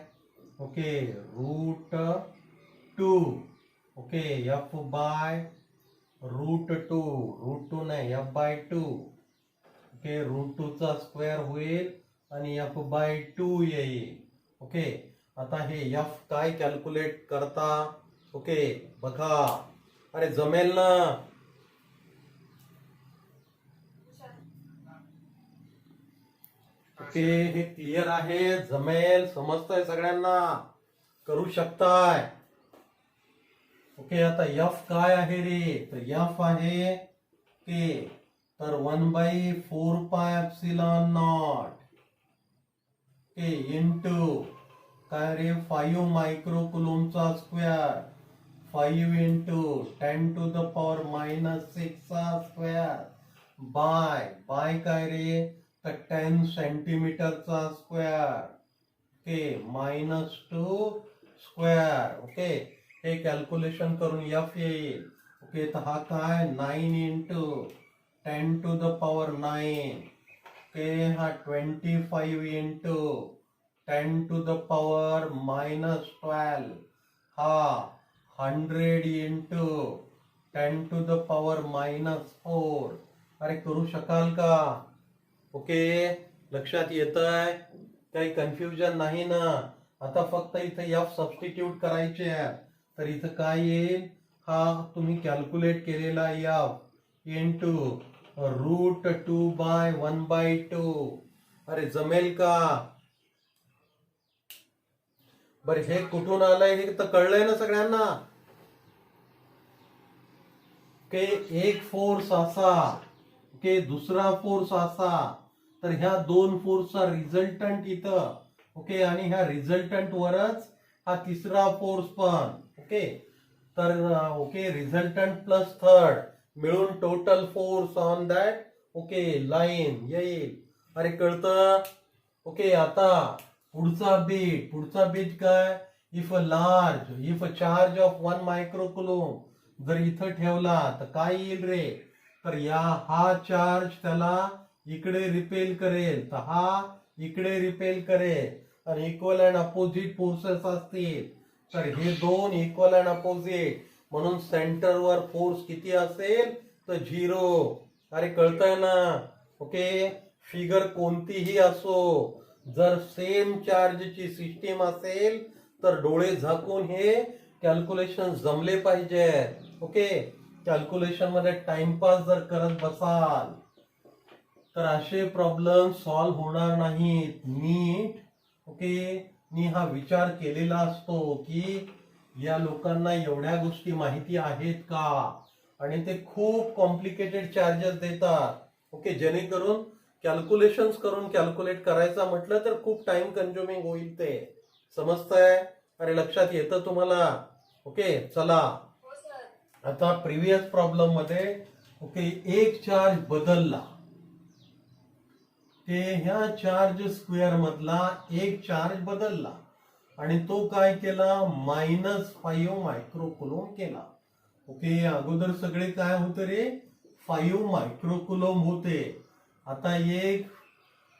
okay √2. Okay, F by √2. √2 नाही, F बाय 2. ओके, √2 चा स्क्वेअर होईल आणि F बाय 2 येईल. ओके, आता हे F काय कॅल्क्युलेट करता. ओके बघा, अरे जमेल ना. ओके, हे क्लिअर आहे, जमेल, समजतंय सगळ्यांना, करू शकताय. ओके, आता F काय आहे रे. तर F आहे के, तर 1/4πε0 के इंटू काय रे 5 मायक्रोकुलोमचा स्क्वेअर. 5 इंटू 10⁻⁻6 चा स्क्वेअर बाय काय रे, तर 10 सेंटीमीटरचा स्क्वेअर. Okay, -2 square. ओके, हे कॅल्क्युलेशन करून F येईल. ओके, तर हा काय 9 इंटू 10⁻9. ओके, हा 25 इंटू 10⁻⁻12. हा 100 इंटू 10⁻⁻4. अरे करू शकाल का. ओके, लक्षात येतंय, काही कन्फ्युजन नाही ना. आता फक्त इथे F सबस्टिट्यूट करायचे आहे. तर इथं काय येईल, हा तुम्ही कॅल्क्युलेट केलेला F इंटू √2 बाय 1/2. अरे जमेल का. बर, हे कुठून आलंय हे तर कळलंय ना सगळ्यांना. ओके, एक फोर्स असा, ओके, दुसरा फोर्स असा, तर ह्या दोन फोर्सचा रिझल्टंट इथं. ओके, आणि ह्या रिझल्टंट वरच हा तिसरा फोर्स पण. ओके, तर ओके, रिझल्टंट प्लस थर्ड मिळून total force on that okay line येईल. अरे कळतं. ओके, आता पुढचा बीट काय, इफ चार्ज ऑफ 1 मायक्रोकुलोम जर इथं ठेवला तर काय येईल रे. तर हा चार्ज त्याला इकडे रिपेल करेल, तर हा इकडे रिपेल करेल, आणि इक्वल अँड अपोजिट फोर्सेस असतील. तर हे दोन इक्वल अँड अपोजिट, म्हणून सेंटरवर फोर्स किती असेल तर 0. अरे कळतंय ना. ओके, फिगर कोणतीही असो, जर सेम चार्जची सिस्टीम असेल तर डोळे झाकून हे कॅल्क्युलेशन जमले पाहिजे. ओके, कॅल्क्युलेशन मध्ये टाइमपास जर करत बसाल तर असे प्रॉब्लेम सॉल्व्ह होणार नाहीत. नीट ओके, मी हा विचार केलेला असतो की या लोकांना एवढ्या गोष्टी माहिती आहेत का, आणि ते खूप कॉम्प्लिकेटेड चार्जेस देतात. ओके, जेणेकरून कॅल्क्युलेशन्स करून कॅल्क्युलेट करायचा म्हटलं तर खूप टाइम कन्झ्युमिंग होईल. ते समजतंय. अरे लक्षात येतं तुम्हाला. ओके, चला आता प्रिव्हियस प्रॉब्लेम मध्ये ओके एक चार्ज बदलला, ते ह्या चार्ज स्क्वेअर मधला एक चार्ज बदलला आणि तो काय केला, -5 मायक्रोकुलोम केला. ओके, अगोदर सगळे काय होते रे, 5 मायक्रोकुलोम होते. आता एक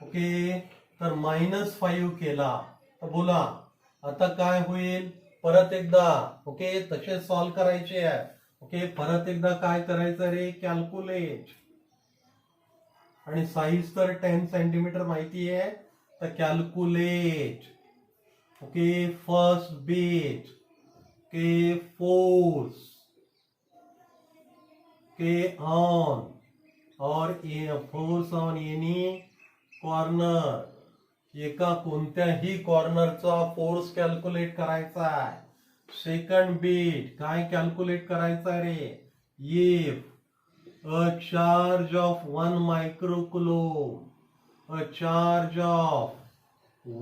ओके तर -5 केला. तर बोला आता काय होईल. परत एकदा ओके तसे सॉल्व्ह करायचे आहे. ओके, परत एकदा काय करायचं रे, कॅल्क्युलेट. आणि साईज तर 10 सेंटीमीटर माहिती आहे, तर कॅल्क्युलेट. ओके, फर्स्ट बीट के फोर्स के ऑन और फोर्स ऑन एनी कॉर्नर. एका कोणत्याही कॉर्नरचा फोर्स कॅल्क्युलेट करायचा आहे. सेकंड बीट काय कॅल्क्युलेट करायचा रे, if a charge of 1 microcoulomb, a charge of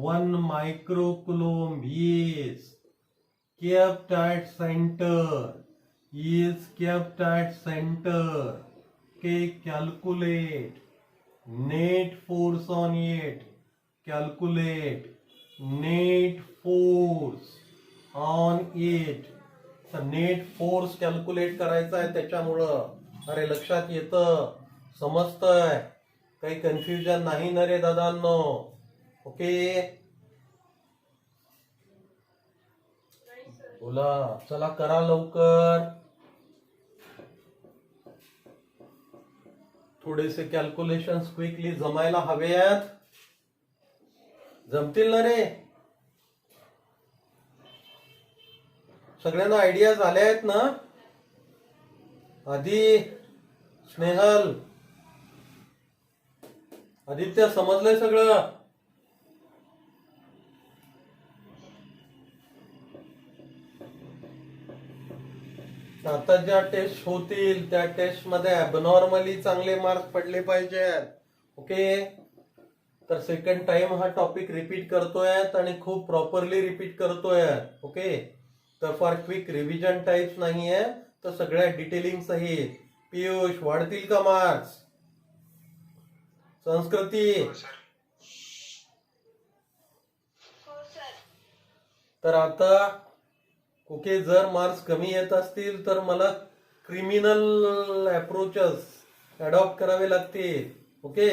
1 microcoulomb is kept at center, okay, calculate net force on it, calculate net force on it. तर net force calculate करायचा आहे त्याच्यामुळं. अरे लक्षात येतं, समजतंय, काही कन्फ्युजन नाही ना रे दादांनो. ओके बोला, चला करा लवकर. थोडेसे कॅल्क्युलेशन क्विकली जमायला हवेत. जमतील ना रे? सगळ्यांना आयडिया झाल्या आहेत ना? आधी, स्नेहल, आदित्य, समजलंय सगळं? आता ज्या टेस्ट होतील त्या टेस्ट मध्ये ॲबनॉर्मली चांगले मार्क्स पडले पाहिजेत. ओके, तर सेकंड टाइम हा टॉपिक रिपीट करतोय आणि खूप प्रॉपरली रिपीट करतोय. ओके, तर फॉर क्विक रिव्हिजन टाइप्स नाहीये, तर सगळ्या डिटेलिंग सहित. पियुष, वाढतील का मार्क्स? संस्कृती, तर आता ओके, जर मार्क्स कमी येत असतील तर मला क्रिमिनल अप्रोचेस अडॉप्ट करावे लागतील. ओके,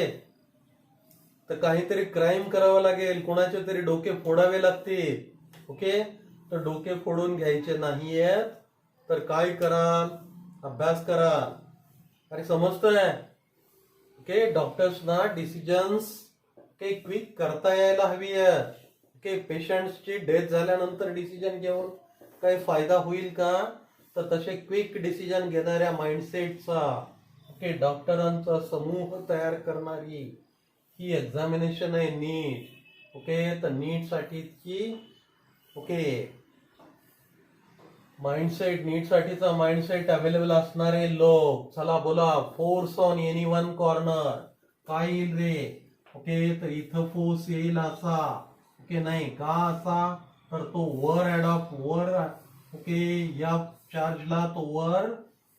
तर काहीतरी क्राईम करावं लागेल, कोणाचे तरी डोके फोडावे लागतील. ओके, तर डोके फोडून घ्यायचे नाहीयेत, तर काय कराल? अभ्यास कराल. अरे समजतंय? ओके, डॉक्टर्सना डिसिजन्स क्विक करता यायला हवी आहेत. ओके, पेशंटची डेथ झाल्यानंतर डिसिजन घेऊन काही फायदा होईल का? तर तसे क्विक डिसिजन घेणाऱ्या माइंडसेटचा ओके डॉक्टरांचा समूह तयार करणारी ही एक्झामिनेशन आहे नीट. ओके, तर नीट साठीची ओके माइंडसेट, नीट साठीचा माइंडसेट अवेलेबल असणारे लोक, चला बोला. Force on any one corner काय येईल रे? ओके, तर इथं फोर्स येईल असा. ओके, नाही का असा, तर तो वर अडॉप्ट वर ओके या चार्जला तो वर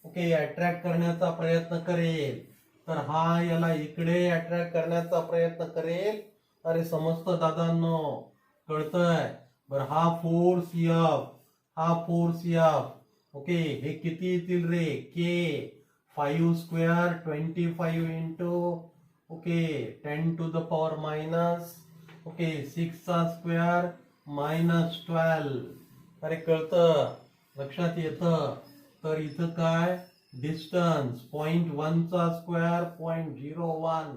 ओके अट्रॅक्ट करण्याचा प्रयत्न करेल. तर हा याला इकडे अट्रॅक्ट करण्याचा प्रयत्न करेल. अरे समजतं दादांनो? कळतंय? बरं, हा फोर्स एफ, हा फोर्स एफ ओके, हे किती येतील रे? K 5 square 25 into okay 10 to the power minus okay 6 चा स्क्वेअर मायनस 12. अरे कळतं, लक्षात येतं. तर इथं काय डिस्टन्स 0.1 चा स्क्वेअर 0.01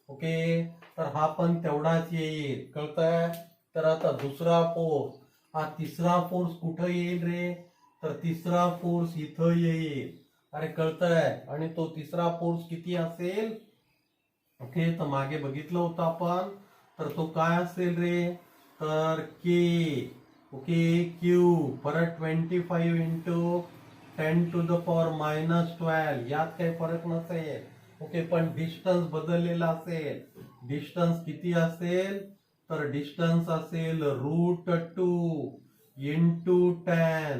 ओके, तर हा पण तेवढाच येईल. कळतंय? तर आता दुसरा फोर्स, हा तिसरा फोर्स कुठं येईल रे? तर तिसरा फोर्स इथं येईल. अरे कळतंय? आणि तो तिसरा फोर्स किती असेल? ओके, तर मागे बघितलं होतं आपण, तर तो काय असेल रे? तर के ओके क्यू परत 25 into 10 to the power minus 12. यात काही फरक नसेल. ओके, पण डिस्टन्स बदललेला असेल. डिस्टन्स किती असेल? तर डिस्टन्स असेल √2 इंटू 10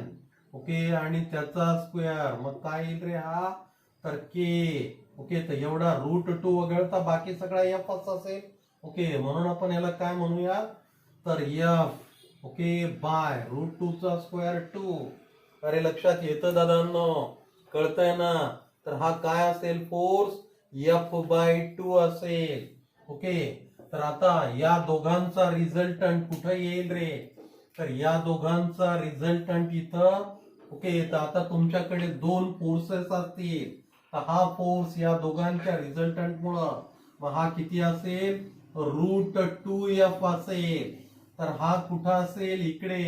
ओके, आणि त्याचा स्क्वेअर. मग काय येईल रे हा? तर के ओके, तर एवढा √2 वगळता बाकी सगळा एफच असेल. ओके, म्हणून आपण याला काय म्हणूया? तर एफ ओके बाय √2 चा स्क्वेअर 2. अरे लक्षात येतं दादांनो? कळतंय ना? तर हा काय असेल? फोर्स F/2 असेल. ओके, तर आता या दोघांचा रिझल्टंट कुठं येईल रे? तर या दोघांचा रिझल्टंट इथं. ओके, तर आता तुमच्याकडे दोन फोर्सेस असतील, तर हा फोर्स या दोघांच्या रिझल्टंट मुळे मग हा किती असेल? √2F असेल. तर हा कुठं असेल? इकडे.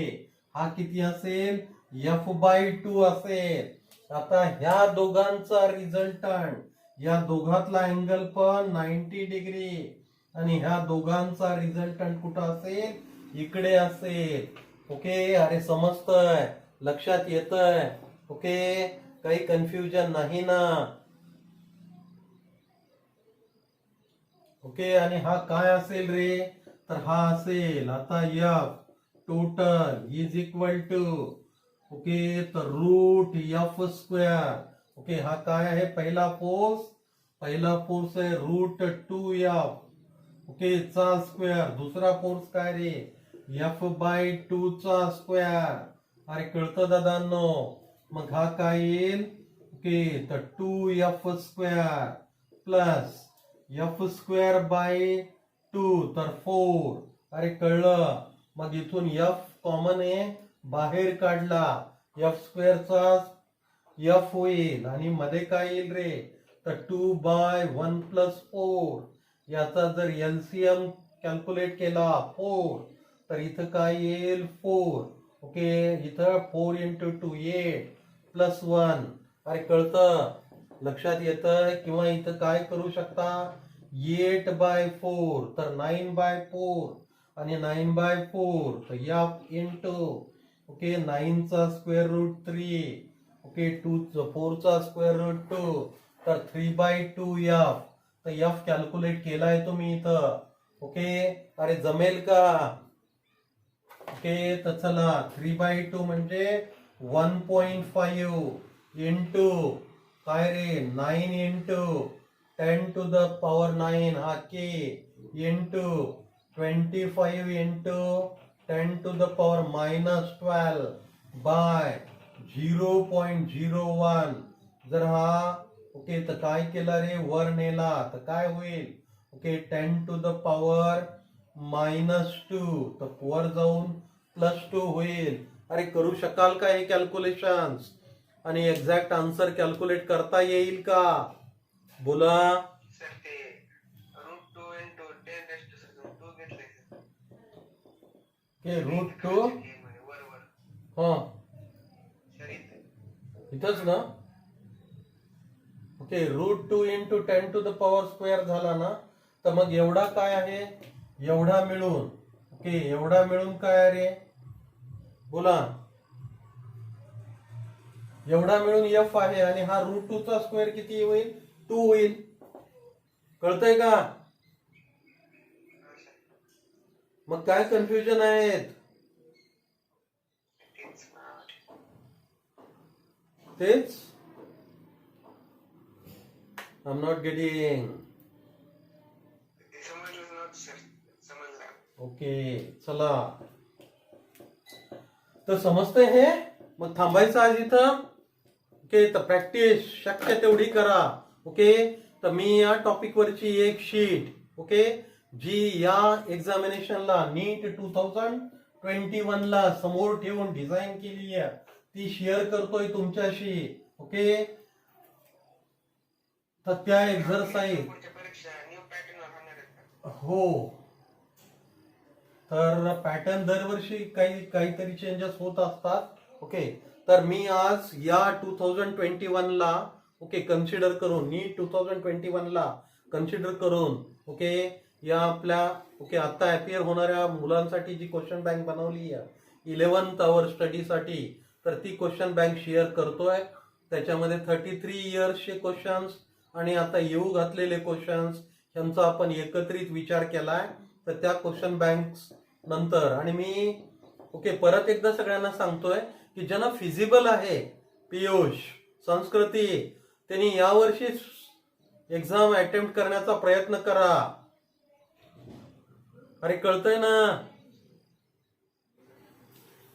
हा किती असेल? F/2 असेल. आता ह्या दोघांचा रिझल्टंट, या दोघातला अँगल पण 90 डिग्री, आणि ह्या दोघांचा रिझल्टंट कुठं असेल? इकडे असेल. ओके, अरे समजतंय? लक्षात येतंय? ओके, काही कन्फ्युजन नाही ना? ओके, आणि हा काय असेल रे? तर हा असेल आता F total is equal to okay तर √F². ओके, हा काय आहे? पहिला फोर्स आहे √2F ओके चा स्क्वेअर. दुसरा फोर्स काय रे? एफ बाय 2 चा स्क्वेअर. अरे कळतं दादांनो. मग हा काय येईल? ओके, तर 2f square plus F square by 2 तर 4. अरे कळलं. मग इथून एफ कॉमन आहे, बाहेर काढला, एफ स्क्वेअरचा एफ होईल आणि मध्ये काय येईल रे? तर 2 बाय 1 प्लस 4. याचा जर एलसीएम कॅल्क्युलेट केला 4 तर इथं काय येईल? 4. ओके, इथं 4 इंटू 2 8 प्लस 1. अरे कळतं, लक्षात येतं. किंवा इथं काय करू शकता? 8 बाय 4 तर 9 बाय 4 आणि 9 बाय 4 तर एफ इंटू ओके 9 चा स्क्वेअर रूट 3 ओके 4 चा स्क्वेअर रूट 2 तर 3 बाय 2 एफ. तर एफ कॅल्क्युलेट केलाय तुम्ही इथं. ओके, अरे जमेल का? ओके, तर चला 3 बाय 2 म्हणजे 1.5 इंटू काय रे? 9 इंटू 10 टू द पॉवर 9 हा k into 25 into 10 to the power -12 by 0.01. जर हा ओके तर काय केला रे? वर नेला तर काय होईल? ओके 10 टू द पॉवर -2 तर वर जाऊन +2 होईल. अरे करू शकाल का हे कॅल्क्युलेशन्स? आणि एक्झॅक्ट आन्सर कॅल्क्युलेट करता येईल का? बोला. सर ते रूट 2 इंटू 10 रेस्ट टू 2 घेतले सर. ओके रूट 2 हा सर इथंच ना. Okay root 2 into 10 to the power square झाला ना. तर मग एवढा काय आहे? एवढा मिळून ओके एवढा मिळून काय रे? बोला. एवढा मिळून एफ आहे आणि हा रूट 2 चा स्क्वेअर किती होईल? 2 होईल. कळतंय का? मग काय कन्फ्युजन आहेत? तेच I am not getting. Okay चला, तर समजतंय हे. मग थांबायचं आज इथं. ओके, तर प्रॅक्टिस शक्य तेवढी करा. ओके, तर मी या टॉपिक वरची एक शीट ओके जी या एक्झामिनेशनला नीट 2021 ला समोर ठेवून डिझाईन केली आहे ती शेअर करतोय तुमच्याशी. ओके, तर त्या एक्झरसाइज हो. तर पॅटर्न दरवर्षी काहीतरी चेंजेस होत असतात. ओके, तर मी आज या 2021 ला ओके कन्सिडर करून नीट 2021 ला कन्सिडर करून ओके या आपल्या ओके आता अपियर होणाऱ्या मुलांसाठी जी क्वेश्चन बँक बनवली आहे 11th आवर स्टडीसाठी, तर ती क्वेश्चन बँक शेअर करतोय. त्याच्यामध्ये 33 इयर्सचे क्वेश्चन्स आणि आता येऊ घातलेले क्वेश्चन्स यांचा आपण एकत्रित विचार केलाय. तर त्या क्वेश्चन बँक्स नंतर आणि मी ओके परत एकदा सगळ्यांना सांगतोय की ज्यांना फिजिबल आहे पियुष संस्कृती त्यांनी यावर्षी एक्झाम अटेम्प्ट करण्याचा प्रयत्न करा. अरे कळतंय ना.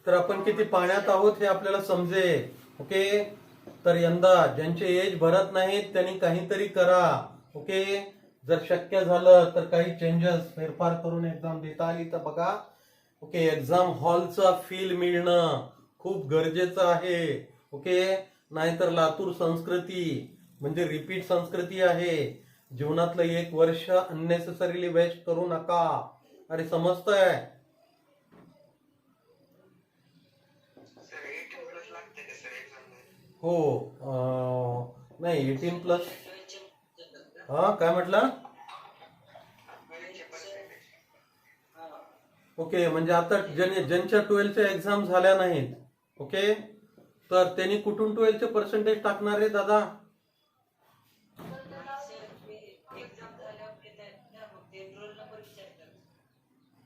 तर आपण किती पाण्यात आहोत हे आपल्याला समजेल. ओके, तर यंदा ज्यांचे एज भरत नाहीत त्यांनी काहीतरी करा. ओके, जर शक्य झालं तर काही चेंजेस फेरफार करून एक्झाम देता आली तर बघा. ओके, एक्झाम हॉलचा फील मिळणं खूप गरजेचं आहे. ओके, नाहीतर लातूर संस्कृती म्हणजे रिपीट संस्कृती आहे. जीवनातलं एक वर्ष अननेसेसरीली वेस्ट करू नका. अरे समजतंय? हो नाही 18+. हा काय म्हटलं? ओके, म्हणजे आता ज्यांच्या 12च्या एक्झाम झाल्या नाहीत ओके तर त्यांनी कुठून 12चे पर्सेंटेज टाकणार आहे दादा?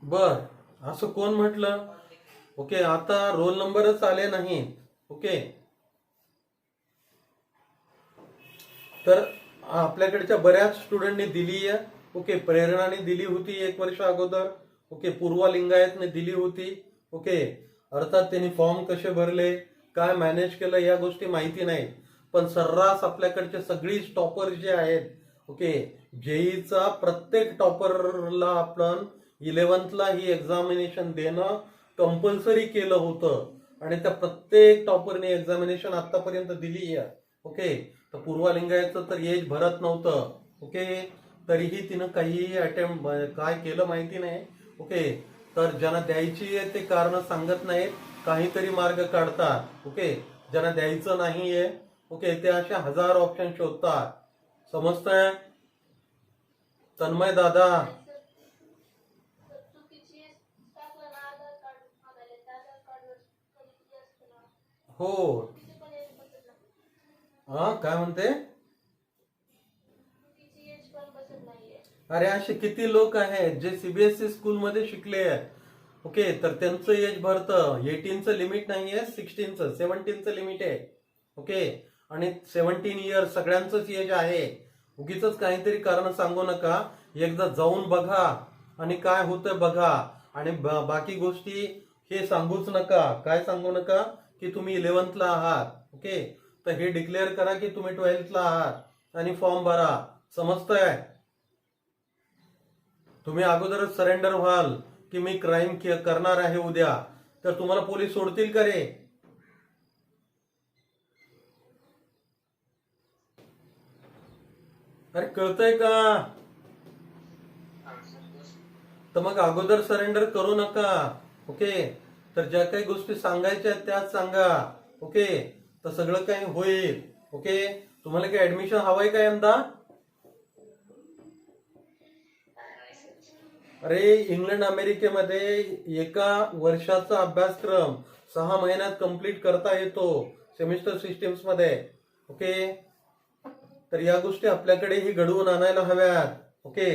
बर, असं कोण म्हटलं? ओके, आता रोल नंबरच आले नाहीत. ओके, तर आपल्याकडच्या बऱ्याच स्टुडंटनी दिली आहे. ओके, प्रेरणाने दिली होती 1 वर्ष अगोदर. ओके, पूर्वा लिंगायतने दिली होती. ओके, अर्थात त्यांनी फॉर्म कसे भरले, काय मॅनेज केलं या गोष्टी माहिती नाही. पण सर्रास आपल्याकडचे सगळीच टॉपर जे आहेत, ओके, जेईचा प्रत्येक टॉपरला आपण 11th ही एक्झामिनेशन देणं कंपल्सरी केलं होतं आणि त्या प्रत्येक टॉपरने एक्झामिनेशन आतापर्यंत दिली आहे. ओके, तर पूर्वा लिंगायतचं तर एज भरत नव्हतं. ओके, तरीही तिनं काही अटेम्प्ट काय केलं माहिती नाही. ओके, तर ज्यांना द्यायची आहे ते कारण सांगत नाहीत, काहीतरी मार्ग काढतात. ओके, ज्यांना द्यायचं नाहीये, ओके, ते अशा 1000 ऑप्शन शोधतात. समजतंय तन्मय दादा? हो. हा, काय म्हणते? अरे असे किती लोक आहेत जे सीबीएसई स्कूल मध्ये शिकले आहेत. ओके, तर त्यांचं एज भरतं. 18चं लिमिट नाहीये, 16चं 17चं लिमिट आहे. ओके, आणि 17 इयर्स सगळ्यांचंच एज आहे. उगीच काहीतरी कारण सांगू नका. एकदा जाऊन बघा आणि काय होतंय बघा. आणि बाकी गोष्टी हे सांगूच नका. काय सांगू नका की तुम्ही 11th आहात. ओके, तर हे डिक्लेअर करा की तुम्ही 12th आहात आणि फॉर्म भरा. समजतंय? तुम्ही अगोदरच सरेंडर व्हाल की मी क्राईम करणार आहे उद्या, तर तुम्हाला पोलीस सोडतील का रे? अरे कळतंय का? तर मग अगोदर सरेंडर करू नका. ओके, तर ज्या काही गोष्टी सांगायच्या त्याच सांगा. ओके, तर सगळं काही होईल. ओके, तुम्हाला काही ऍडमिशन हवंय का यंदा? अरे इंग्लंड अमेरिकेमध्ये एका वर्षाचा अभ्यासक्रम 6 महिन्यात कंप्लीट करता येतो सेमिस्टर सिस्टीम्स मध्ये. ओके, तर या गोष्टी आपल्याकडेही घडवून आणायला हव्यात. ओके,